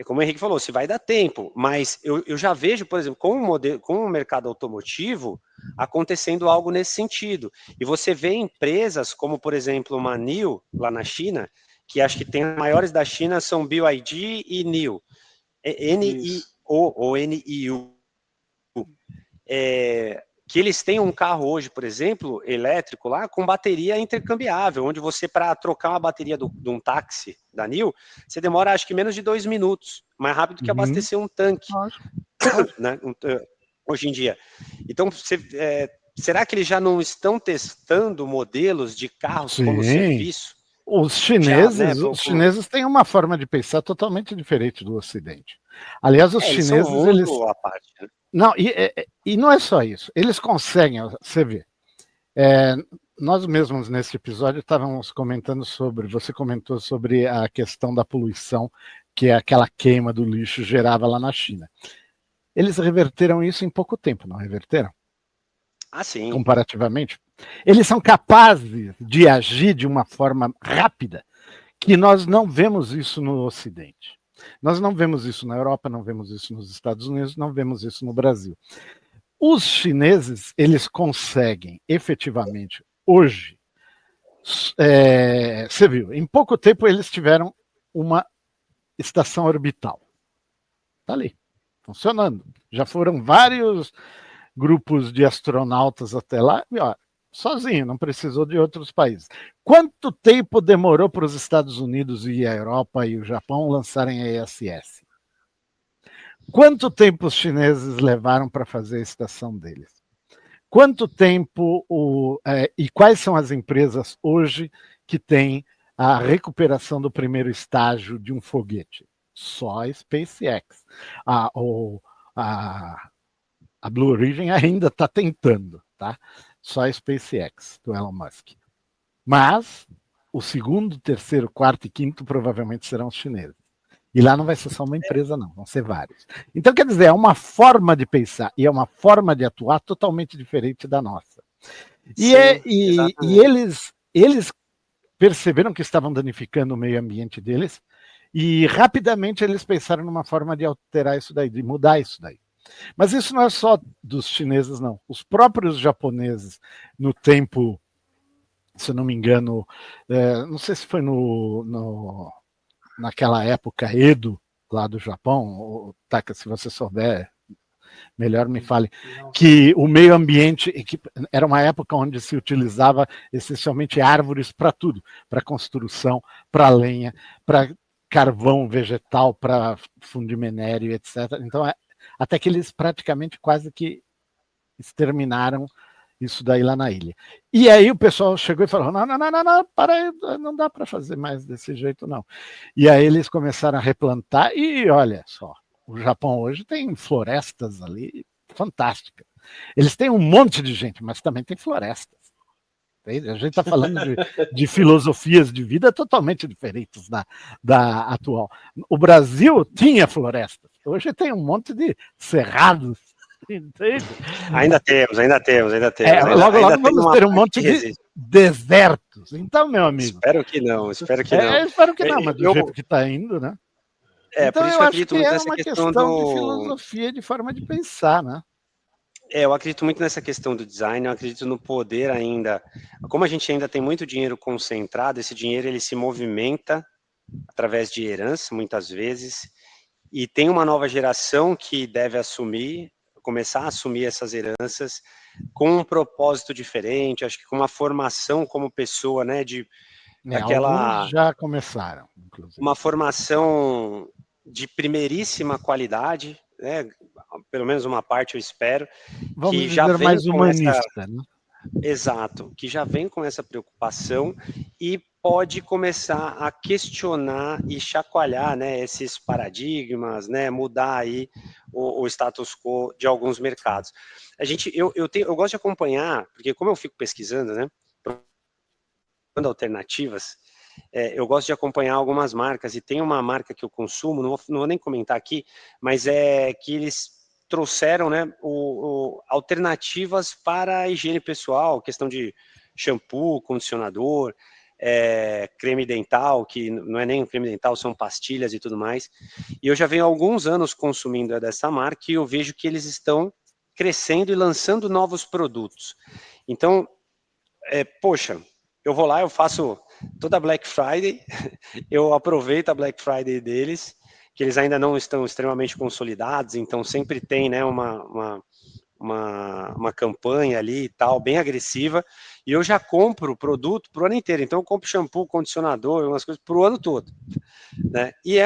como o Henrique falou, se vai dar tempo, mas eu já vejo, por exemplo, com o mercado automotivo acontecendo algo nesse sentido. E você vê empresas como, por exemplo, uma NIO, lá na China, que acho que tem as maiores da China, são BYD e NIO. NIO ou NIU. Que eles têm um carro hoje, por exemplo, elétrico lá, com bateria intercambiável, onde você, para trocar uma bateria de um táxi da NIO, você demora acho que menos de 2 minutos, mais rápido que abastecer um tanque, né? Hoje em dia. Então, será que eles já não estão testando modelos de carros como serviço? Os chineses têm uma forma de pensar totalmente diferente do Ocidente. Aliás, os chineses, eles são um mundo à parte, né? Não, e não é só isso. Eles conseguem, você vê. Nós mesmos nesse episódio estávamos comentando você comentou sobre a questão da poluição que aquela queima do lixo gerava lá na China. Eles reverteram isso em pouco tempo, não reverteram? Ah, sim. Comparativamente. Eles são capazes de agir de uma forma rápida, que nós não vemos isso no Ocidente. Nós não vemos isso na Europa, não vemos isso nos Estados Unidos, não vemos isso no Brasil. Os chineses, eles conseguem efetivamente, hoje, você viu, em pouco tempo eles tiveram uma estação orbital. Está ali, funcionando. Já foram vários grupos de astronautas até lá, e ó, sozinho, não precisou de outros países. Quanto tempo demorou para os Estados Unidos e a Europa e o Japão lançarem a ISS? Quanto tempo os chineses levaram para fazer a estação deles? Quanto tempo e quais são as empresas hoje que têm a recuperação do primeiro estágio de um foguete? Só a SpaceX. A Blue Origin ainda está tentando, tá? Só a SpaceX, do Elon Musk. Mas o segundo, terceiro, quarto e quinto provavelmente serão os chineses. E lá não vai ser só uma empresa, não, vão ser vários. Então, quer dizer, é uma forma de pensar e é uma forma de atuar totalmente diferente da nossa. E eles perceberam que estavam danificando o meio ambiente deles e rapidamente eles pensaram numa forma de alterar isso daí, de mudar isso daí. Mas isso não é só dos chineses, não. Os próprios japoneses, no tempo, se eu não me engano, não sei se foi naquela época Edo, lá do Japão, Taka, se você souber, melhor me fale, que o meio ambiente, que era uma época onde se utilizava essencialmente árvores para tudo, para construção, para lenha, para carvão vegetal, para fundir minério, etc. Então, até que eles praticamente quase que exterminaram isso daí lá na ilha. E aí o pessoal chegou e falou, não, para aí, não dá para fazer mais desse jeito, não. E aí eles começaram a replantar e olha só, o Japão hoje tem florestas ali fantásticas. Eles têm um monte de gente, mas também tem florestas. A gente está falando de filosofias de vida totalmente diferentes da atual. O Brasil tinha florestas, hoje tem um monte de cerrados. Entende? Ainda temos. Logo vamos ter um monte de desertos. Então, meu amigo. Espero que não. Espero que não, mas do jeito que está indo, né? Então, por isso eu eu acho que é uma questão de filosofia, de forma de pensar, né? Eu acredito muito nessa questão do design, eu acredito no poder ainda. Como a gente ainda tem muito dinheiro concentrado, esse dinheiro ele se movimenta através de herança, muitas vezes, e tem uma nova geração que deve começar a assumir essas heranças com um propósito diferente, acho que com uma formação como pessoa, né, alguns já começaram, inclusive. Uma formação de primeiríssima qualidade, né, pelo menos uma parte eu espero, vamos que dizer já vem mais humanista, né? Exato, que já vem com essa preocupação e pode começar a questionar e chacoalhar, né, esses paradigmas, né, mudar aí o status quo de alguns mercados. Eu gosto de acompanhar, porque como eu fico pesquisando, né, alternativas, eu gosto de acompanhar algumas marcas, e tem uma marca que eu consumo, não vou nem comentar aqui, mas é que eles trouxeram, né, alternativas para a higiene pessoal, questão de shampoo, condicionador, creme dental, que não é nem um creme dental, são pastilhas e tudo mais. E eu já venho há alguns anos consumindo dessa marca e eu vejo que eles estão crescendo e lançando novos produtos. Então, poxa, eu vou lá, eu faço toda Black Friday, eu aproveito a Black Friday deles, que eles ainda não estão extremamente consolidados, então sempre tem, né, uma campanha ali e tal, bem agressiva, e eu já compro o produto para o ano inteiro. Então eu compro shampoo, condicionador, umas coisas para o ano todo, né? E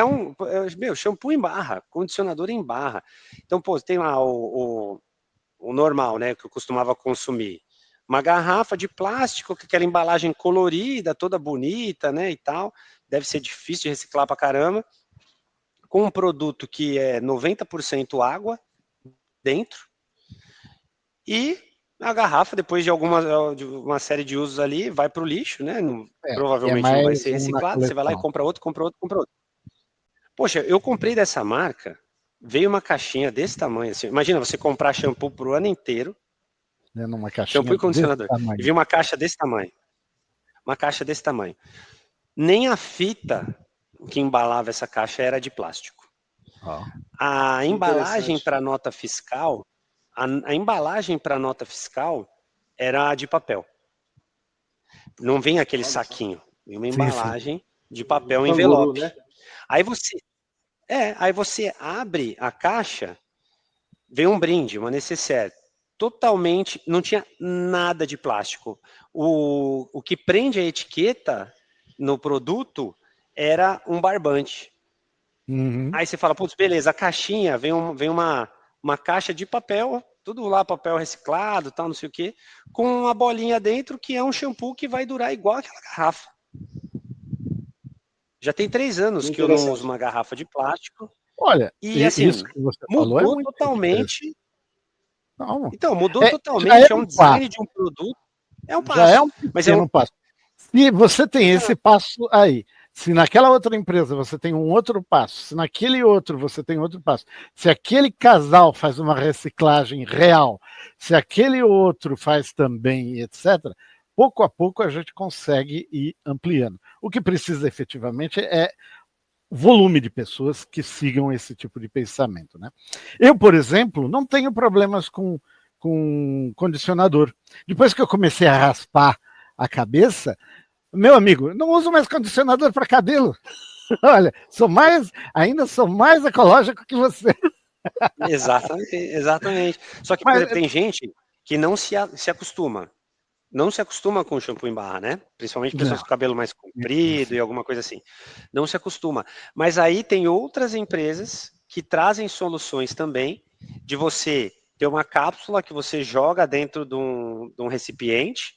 shampoo em barra, condicionador em barra. Então, pô, tem lá o normal, né, que eu costumava consumir. Uma garrafa de plástico com aquela embalagem colorida, toda bonita, né, e tal. Deve ser difícil de reciclar pra caramba. Com um produto que é 90% água dentro. E a garrafa, depois de uma série de usos ali, vai para o lixo, né? Provavelmente não vai ser reciclado. Você vai lá e compra outro. Poxa, eu comprei dessa marca, veio uma caixinha desse tamanho, assim. Imagina você comprar shampoo pro ano inteiro, numa caixinha shampoo e condicionador, e veio uma caixa desse tamanho. Uma caixa desse tamanho. Nem a fita que embalava essa caixa era de plástico. A embalagem para nota fiscal, a embalagem para nota fiscal era de papel. Não vem aquele saquinho, vem uma embalagem de papel, envelope. Né? Aí você abre a caixa, vem um brinde, uma necessaire, totalmente, não tinha nada de plástico. O que prende a etiqueta no produto era um barbante. Uhum. Aí você fala, putz, beleza, a caixinha, vem uma caixa de papel, tudo lá, papel reciclado, tal, não sei o quê, com uma bolinha dentro que é um shampoo que vai durar igual aquela garrafa. Já tem 3 anos que eu não uso uma garrafa de plástico. Olha, e assim, isso que você falou mudou totalmente. Não. Então, mudou totalmente, é um design de um produto, é um passo. Já é um pequeno passo. Se você tem esse passo aí, se naquela outra empresa você tem um outro passo, se naquele outro você tem outro passo, se aquele casal faz uma reciclagem real, se aquele outro faz também, etc., pouco a pouco a gente consegue ir ampliando. O que precisa efetivamente é volume de pessoas que sigam esse tipo de pensamento, né? Eu, por exemplo, não tenho problemas com condicionador. Depois que eu comecei a raspar a cabeça, meu amigo, não uso mais condicionador para cabelo. Olha, ainda sou mais ecológico que você. Exatamente. Só que, por exemplo, tem gente que não se acostuma. Não se acostuma com o shampoo em barra, né? Principalmente pessoas com cabelo mais comprido e alguma coisa assim. Não se acostuma. Mas aí tem outras empresas que trazem soluções também de você ter uma cápsula que você joga dentro de um recipiente,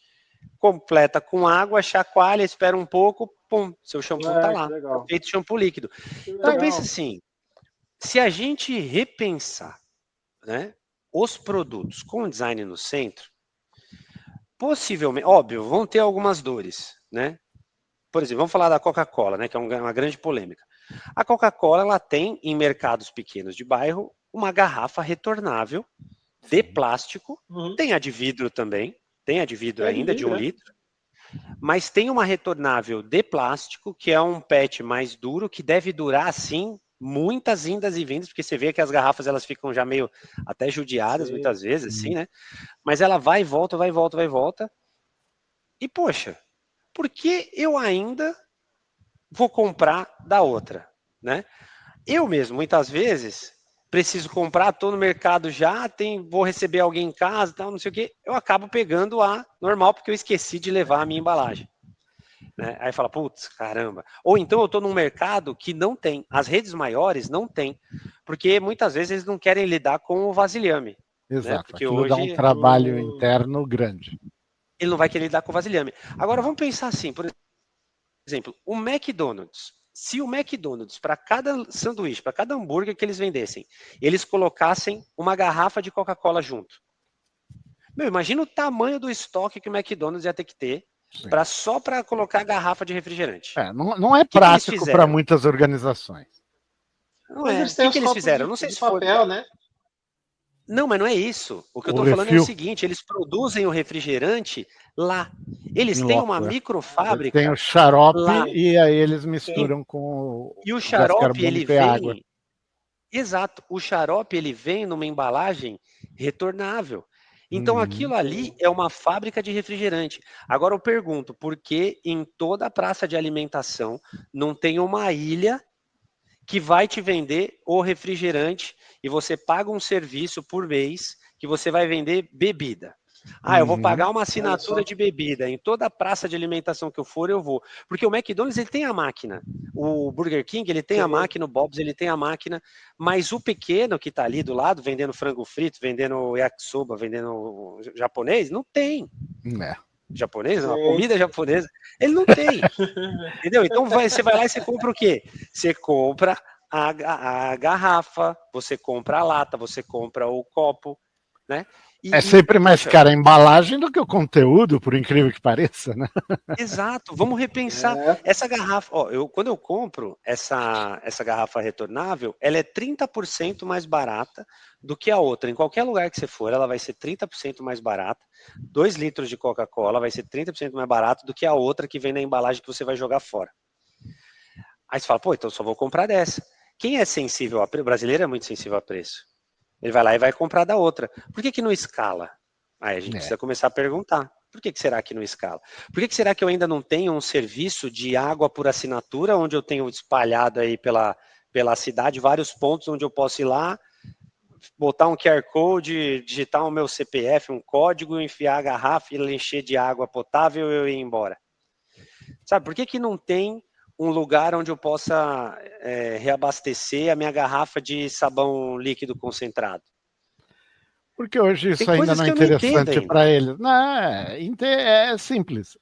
completa com água, chacoalha, espera um pouco, pum, seu shampoo tá lá. Tá feito shampoo líquido. Então pensa assim, se a gente repensar, né, os produtos com design no centro, possivelmente, óbvio, vão ter algumas dores, né? Por exemplo, vamos falar da Coca-Cola, né, que é uma grande polêmica. A Coca-Cola, ela tem em mercados pequenos de bairro uma garrafa retornável de plástico, tem a de vidro também, tem a de vidro ainda de 1 litro, mas tem uma retornável de plástico, que é um PET mais duro, que deve durar, assim, muitas indas e vindas, porque você vê que as garrafas elas ficam já meio até judiadas, muitas vezes, assim, né? Mas ela vai e volta, vai e volta, vai e volta. E, poxa, por que eu ainda vou comprar da outra, né? Eu mesmo, muitas vezes, preciso comprar, estou no mercado já, vou receber alguém em casa, tal, não sei o quê, eu acabo pegando a normal, porque eu esqueci de levar a minha embalagem. Né? Aí fala, putz, caramba. Ou então eu estou num mercado que não tem, as redes maiores não tem, porque muitas vezes eles não querem lidar com o vasilhame. Exato, né? Porque aquilo hoje dá um trabalho interno grande. Ele não vai querer lidar com o vasilhame. Agora vamos pensar assim, por exemplo, exemplo, o McDonald's. Se o McDonald's, para cada sanduíche, para cada hambúrguer que eles vendessem, eles colocassem uma garrafa de Coca-Cola junto. Meu, imagina o tamanho do estoque que o McDonald's ia ter que ter só para colocar garrafa de refrigerante. Não é prático para muitas organizações. Não é. O que eles fizeram? Não sei se papel, né? Não, mas não é isso. O que eu estou falando é o seguinte: eles produzem o refrigerante lá. Eles têm uma microfábrica. Tem o xarope lá. E aí eles misturam com e o xarope ele vem. Água. Exato. O xarope ele vem numa embalagem retornável. Então aquilo ali é uma fábrica de refrigerante. Agora eu pergunto, por que em toda a praça de alimentação não tem uma ilha que vai te vender o refrigerante e você paga um serviço por mês que você vai vender bebida? Eu vou pagar uma assinatura de bebida. Em toda a praça de alimentação que eu for, eu vou. Porque o McDonald's, ele tem a máquina. O Burger King, ele tem a máquina. O Bob's, ele tem a máquina. Mas o pequeno que está ali do lado, vendendo frango frito, vendendo yakisoba, vendendo japonês, não tem. Japonês, não, a comida japonesa, ele não tem. Entendeu? Então você vai lá e você compra o quê? Você compra a garrafa, você compra a lata, você compra o copo, né? É sempre mais cara a embalagem do que o conteúdo, por incrível que pareça, né? Exato, vamos repensar. Essa garrafa, quando eu compro essa garrafa retornável, ela é 30% mais barata do que a outra. Em qualquer lugar que você for, ela vai ser 30% mais barata. 2 litros de Coca-Cola vai ser 30% mais barato do que a outra que vem na embalagem que você vai jogar fora. Aí você fala, então eu só vou comprar dessa. Quem é sensível a preço? O brasileiro é muito sensível a preço. Ele vai lá e vai comprar da outra. Por que não escala? Aí a gente precisa começar a perguntar. Por que será que não escala? Por que será que eu ainda não tenho um serviço de água por assinatura, onde eu tenho espalhado aí pela cidade vários pontos onde eu posso ir lá, botar um QR Code, digitar o meu CPF, um código, enfiar a garrafa e encher de água potável e eu ir embora? Sabe, por que não tem um lugar onde eu possa reabastecer a minha garrafa de sabão líquido concentrado? Porque hoje isso ainda não é interessante para eles. Não, é simples.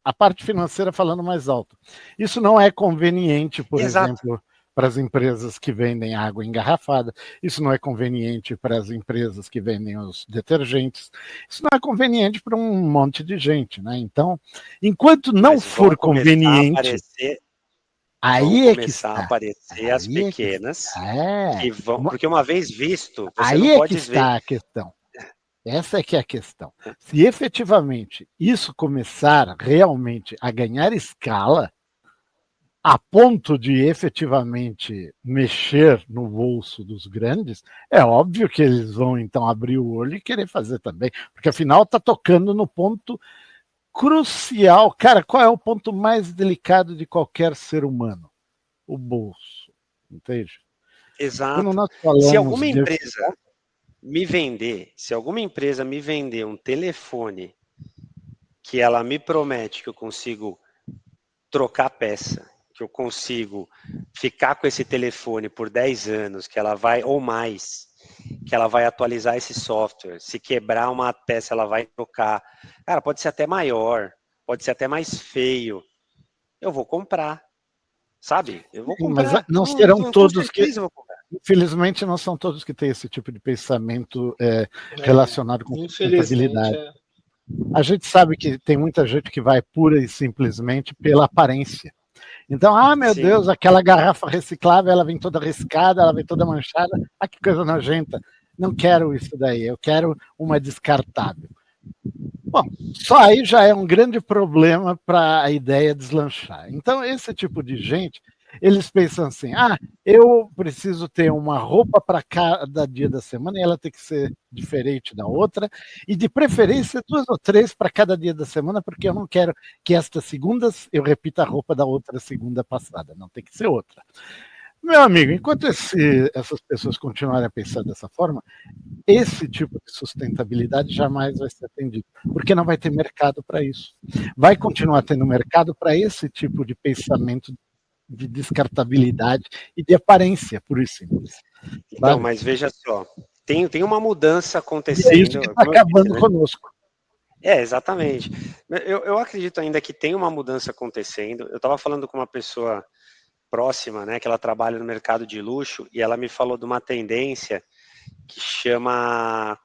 A parte financeira falando mais alto. Isso não é conveniente, por exemplo, para as empresas que vendem água engarrafada. Isso não é conveniente para as empresas que vendem os detergentes. Isso não é conveniente para um monte de gente, né? Então, enquanto não for conveniente, aí é que está a aparecer as pequenas que vão, porque uma vez visto, você aí não pode ver. Aí é que está a questão. Essa é que é a questão. Se efetivamente isso começar realmente a ganhar escala, a ponto de efetivamente mexer no bolso dos grandes, é óbvio que eles vão então abrir o olho e querer fazer também, porque afinal está tocando no ponto crucial. Cara, qual é o ponto mais delicado de qualquer ser humano? O bolso, entende? Exato. Se alguma empresa me vender um telefone que ela me promete que eu consigo trocar peça, que eu consigo ficar com esse telefone por 10 anos, que ela vai, ou mais, que ela vai atualizar esse software, se quebrar uma peça ela vai trocar, cara, pode ser até maior, pode ser até mais feio, eu vou comprar, sabe? Eu vou comprar. Mas não serão todos que... Infelizmente não são todos que têm esse tipo de pensamento relacionado com sustentabilidade. A gente sabe que tem muita gente que vai pura e simplesmente pela aparência. Então, meu Deus, aquela garrafa reciclável, ela vem toda riscada, ela vem toda manchada. Que coisa nojenta. Não quero isso daí, eu quero uma descartável. Bom, só aí já é um grande problema para a ideia deslanchar. Então, esse tipo de gente, eles pensam assim, eu preciso ter uma roupa para cada dia da semana e ela tem que ser diferente da outra, e de preferência 2 ou 3 para cada dia da semana, porque eu não quero que esta segunda eu repita a roupa da outra segunda passada, não tem que ser outra. Meu amigo, enquanto essas pessoas continuarem a pensar dessa forma, esse tipo de sustentabilidade jamais vai ser atendido, porque não vai ter mercado para isso. Vai continuar tendo mercado para esse tipo de pensamento de descartabilidade e de aparência, por isso. Então, mas veja só, tem uma mudança acontecendo. E é isso que está acabando conosco. Exatamente. Eu acredito ainda que tem uma mudança acontecendo. Eu estava falando com uma pessoa próxima, né, que ela trabalha no mercado de luxo, e ela me falou de uma tendência que chama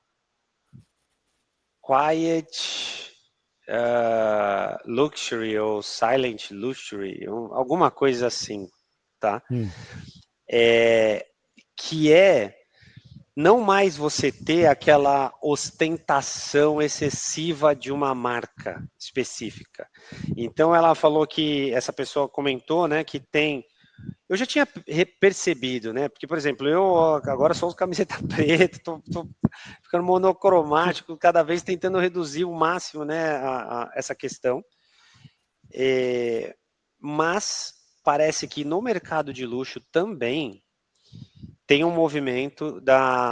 Quiet Luxury ou Silent Luxury, alguma coisa assim, tá? Que é não mais você ter aquela ostentação excessiva de uma marca específica. Então ela falou que essa pessoa comentou, né, que tem. Eu já tinha percebido, né? Porque, por exemplo, eu agora sou camiseta preta, tô ficando monocromático, cada vez tentando reduzir o máximo, né, essa questão. Mas parece que no mercado de luxo também tem um movimento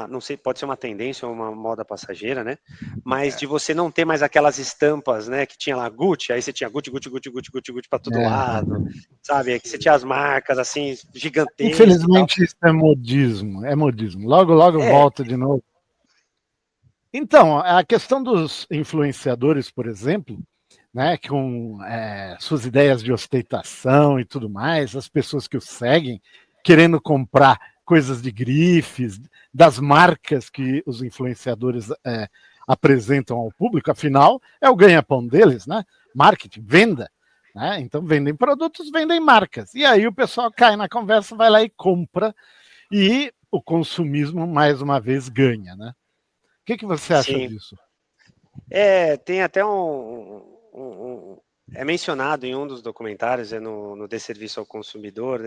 não sei, pode ser uma tendência ou uma moda passageira, né? Mas de você não ter mais aquelas estampas, né? Que tinha lá Gucci, aí você tinha Gucci, Gucci, Gucci, Gucci, Gucci, Gucci para todo lado, sabe? Que você tinha as marcas assim gigantescas. Infelizmente isso é modismo, Logo, logo volta de novo. Então, a questão dos influenciadores, por exemplo, né, com suas ideias de ostentação e tudo mais, as pessoas que o seguem, querendo comprar coisas de grifes, das marcas que os influenciadores apresentam ao público, afinal, é o ganha-pão deles, né? Marketing, venda. Né? Então, vendem produtos, vendem marcas. E aí o pessoal cai na conversa, vai lá e compra, e o consumismo, mais uma vez, ganha. Né? O que você acha disso? Tem até é mencionado em um dos documentários, no Desserviço ao Consumidor,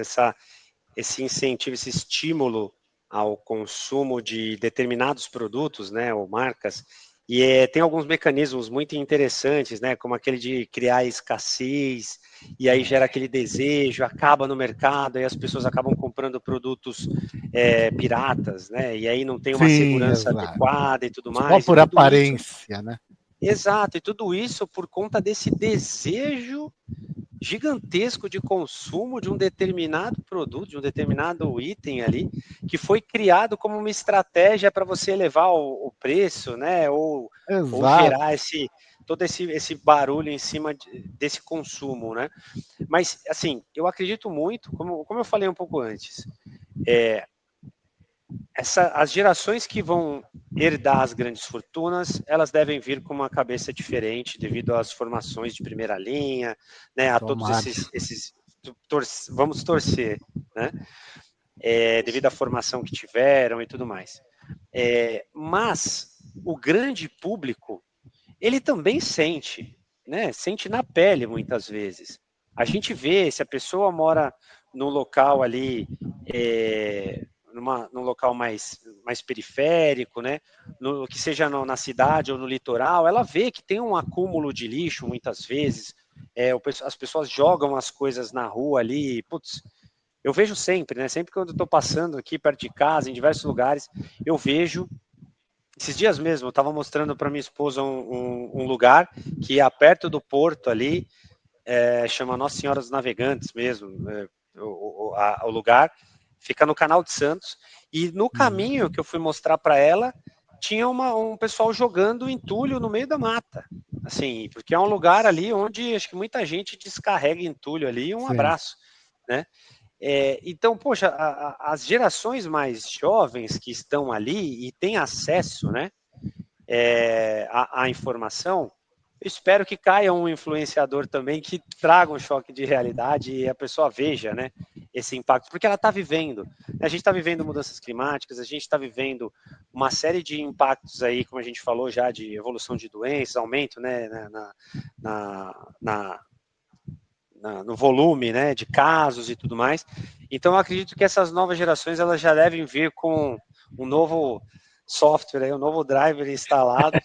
esse incentivo, esse estímulo ao consumo de determinados produtos, né, ou marcas, e tem alguns mecanismos muito interessantes, né, como aquele de criar escassez, e aí gera aquele desejo, acaba no mercado, e as pessoas acabam comprando produtos piratas, né, e aí não tem uma segurança adequada e tudo mais. Só por aparência, né? Exato, e tudo isso por conta desse desejo gigantesco de consumo de um determinado produto, de um determinado item ali, que foi criado como uma estratégia para você elevar o preço, né? Ou gerar todo esse barulho em cima desse consumo, né? Mas, assim, eu acredito muito, como eu falei um pouco antes, as gerações que vão herdar as grandes fortunas, elas devem vir com uma cabeça diferente devido às formações de primeira linha, né, a todos esses vamos torcer, né, devido à formação que tiveram e tudo mais. Mas o grande público, ele também sente, né, sente na pele muitas vezes. A gente vê, se a pessoa mora num local ali, num local mais periférico, né, que seja na cidade ou no litoral, ela vê que tem um acúmulo de lixo muitas vezes, as pessoas jogam as coisas na rua ali, putz, eu vejo sempre, né, sempre quando eu estou passando aqui perto de casa, em diversos lugares, eu vejo. Esses dias mesmo, eu estava mostrando para minha esposa um lugar que é perto do porto ali, chama Nossa Senhora dos Navegantes mesmo, o lugar, fica no Canal de Santos, e no caminho que eu fui mostrar para ela, tinha um pessoal jogando entulho no meio da mata, assim, porque é um lugar ali onde acho que muita gente descarrega entulho ali, abraço, né? Então, poxa, as gerações mais jovens que estão ali e têm acesso, né, à informação, eu espero que caia um influenciador também que traga um choque de realidade e a pessoa veja, né, esse impacto, porque ela está vivendo. A gente está vivendo mudanças climáticas, a gente está vivendo uma série de impactos aí, como a gente falou já, de evolução de doenças, aumento, né, no volume, né, de casos e tudo mais. Então, eu acredito que essas novas gerações elas já devem vir com um novo software, um novo driver instalado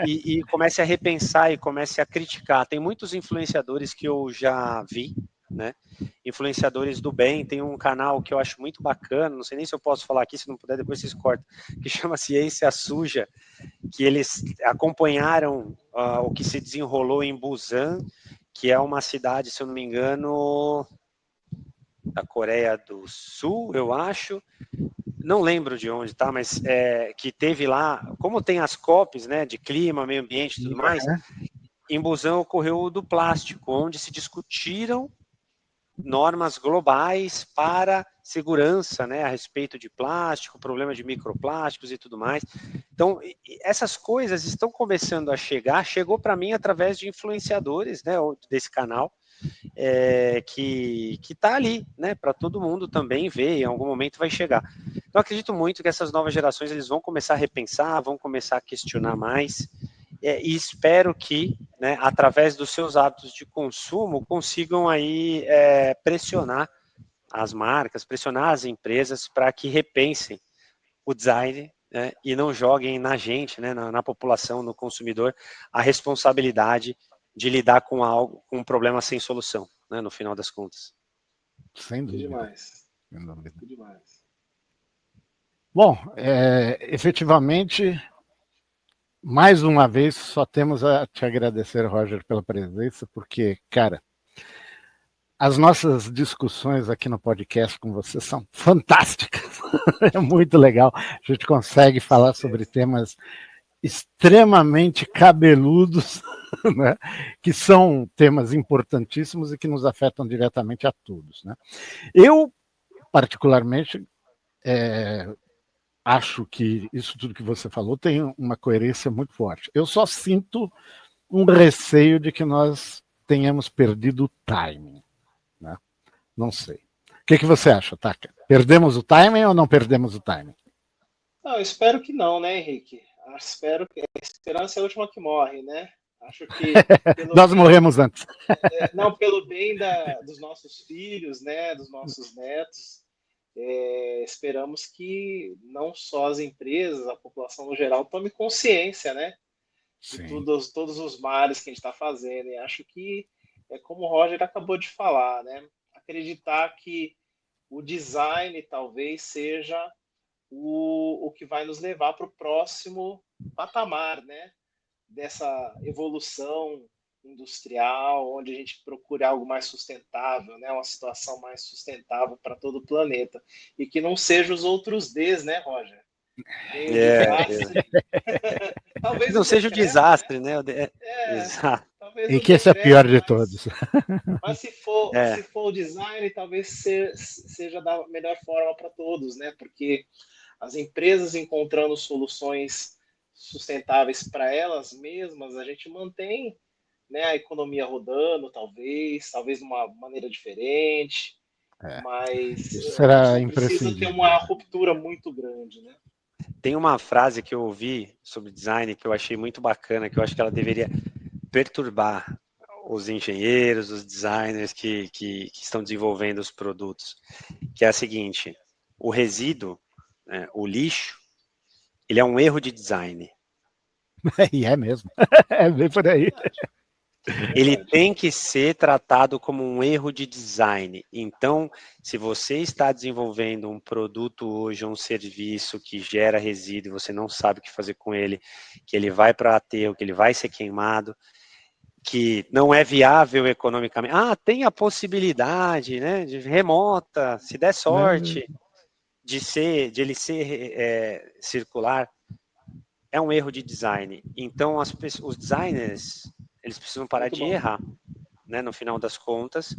e comece a repensar e comece a criticar. Tem muitos influenciadores que eu já vi, né? Influenciadores do bem. Tem um canal que eu acho muito bacana, não sei nem se eu posso falar aqui, se não puder depois vocês cortam, que chama Ciência Suja, que eles acompanharam o que se desenrolou em Busan, que é uma cidade, se eu não me engano, da Coreia do Sul, eu acho, não lembro de onde, tá? Mas que teve lá, como tem as COPs, né, de clima, meio ambiente e tudo mais, em Busan ocorreu o do plástico, onde se discutiram normas globais para segurança, né, a respeito de plástico, problema de microplásticos e tudo mais. Então, essas coisas estão começando a chegar, chegou para mim através de influenciadores, né, desse canal, que está ali, né, para todo mundo também ver, em algum momento vai chegar. Então, acredito muito que essas novas gerações eles vão começar a repensar, vão começar a questionar mais, e espero que, né, através dos seus hábitos de consumo, consigam aí pressionar as marcas, pressionar as empresas para que repensem o design, né, e não joguem na gente, né, na população, no consumidor, a responsabilidade de lidar com algo, com um problema sem solução, né, no final das contas. Sem dúvida. Demais. Sem dúvida. Demais. Bom, efetivamente, mais uma vez, só temos a te agradecer, Roger, pela presença, porque, cara, as nossas discussões aqui no podcast com você são fantásticas. É muito legal. A gente consegue falar sobre temas extremamente cabeludos, né? Que são temas importantíssimos e que nos afetam diretamente a todos, né? Eu, particularmente, acho que isso tudo que você falou tem uma coerência muito forte. Eu só sinto um receio de que nós tenhamos perdido o timing, né? Não sei. O que você acha, Taka? Perdemos o timing ou não perdemos o timing? Não, eu espero que não, né, Henrique? Espero que a esperança é a última que morre, né? Acho que nós morremos antes. Não, pelo bem dos nossos filhos, né, dos nossos netos, esperamos que não só as empresas, a população no geral tome consciência, né, de todos os males que a gente está fazendo. E acho que é como o Roger acabou de falar, né, acreditar que o design talvez seja o que vai nos levar para o próximo patamar, né, dessa evolução industrial, onde a gente procura algo mais sustentável, né, uma situação mais sustentável para todo o planeta, e que não seja os outros Ds, né, Roger? Vem o desastre. Talvez não seja o desastre, né? Exato. E que esse é o pior de todos. Mas se for o design, talvez seja da melhor forma para todos, né? Porque as empresas encontrando soluções sustentáveis para elas mesmas, a gente mantém, né, a economia rodando, talvez de uma maneira diferente, mas será precisa ter uma ruptura muito grande, né? Tem uma frase que eu ouvi sobre design que eu achei muito bacana, que eu acho que ela deveria perturbar os engenheiros, os designers que estão desenvolvendo os produtos, que é a seguinte: o resíduo, né, o lixo, ele é um erro de design. E é mesmo. É bem por aí. Ele tem que ser tratado como um erro de design. Então, se você está desenvolvendo um produto hoje, um serviço que gera resíduo, e você não sabe o que fazer com ele, que ele vai para aterro, que ele vai ser queimado, que não é viável economicamente. Tem a possibilidade, né, de remota, se der sorte, de ele ser circular. É um erro de design. Então, os designers, eles precisam parar de errar, né, no final das contas,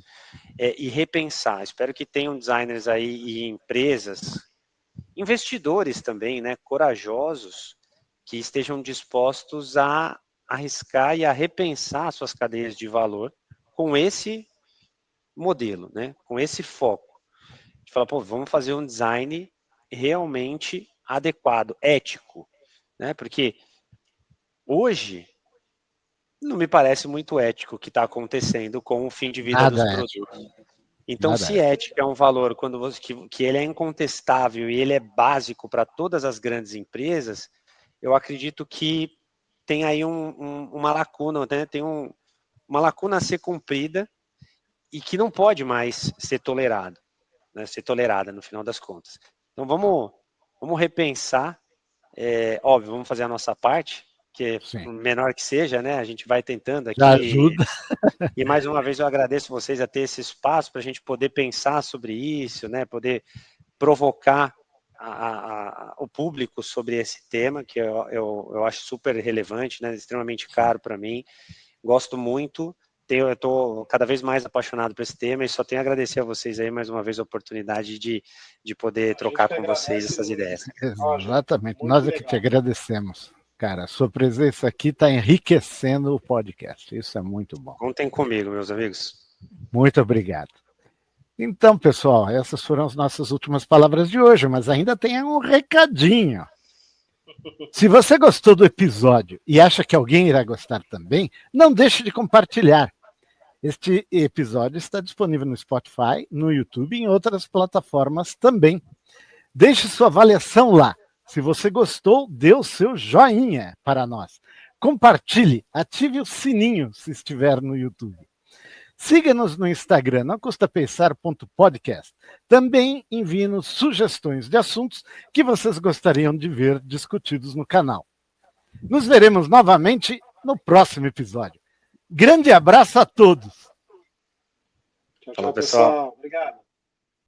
e repensar. Espero que tenham designers aí e empresas, investidores também, né, corajosos, que estejam dispostos a arriscar e a repensar suas cadeias de valor com esse modelo, né, com esse foco. De falar, vamos fazer um design realmente adequado, ético, né, porque hoje não me parece muito ético o que está acontecendo com o fim de vida dos produtos. Então, se ética é um valor que ele é incontestável e ele é básico para todas as grandes empresas, eu acredito que tem aí uma lacuna, né? Tem uma lacuna a ser cumprida e que não pode mais ser tolerado, né? Ser tolerada no final das contas. Então, vamos repensar. Óbvio, vamos fazer a nossa parte, que menor que seja, né? A gente vai tentando aqui. Já ajuda. E mais uma vez eu agradeço vocês a ter esse espaço para a gente poder pensar sobre isso, né? Poder provocar o público sobre esse tema, que eu acho super relevante, né, extremamente caro para mim. Gosto muito, eu estou cada vez mais apaixonado por esse tema e só tenho a agradecer a vocês aí mais uma vez a oportunidade de poder trocar com vocês essas ideias. Exatamente, nós é que te agradecemos. Cara, a sua presença aqui está enriquecendo o podcast, isso é muito bom. Contem comigo, meus amigos. Muito obrigado. Então, pessoal, essas foram as nossas últimas palavras de hoje, mas ainda tem um recadinho. Se você gostou do episódio e acha que alguém irá gostar também, não deixe de compartilhar. Este episódio está disponível no Spotify, no YouTube e em outras plataformas também. Deixe sua avaliação lá. Se você gostou, dê o seu joinha para nós. Compartilhe, ative o sininho se estiver no YouTube. Siga-nos no Instagram, nãocustapensar.podcast. Também envie-nos sugestões de assuntos que vocês gostariam de ver discutidos no canal. Nos veremos novamente no próximo episódio. Grande abraço a todos. Tchau, pessoal. Obrigado.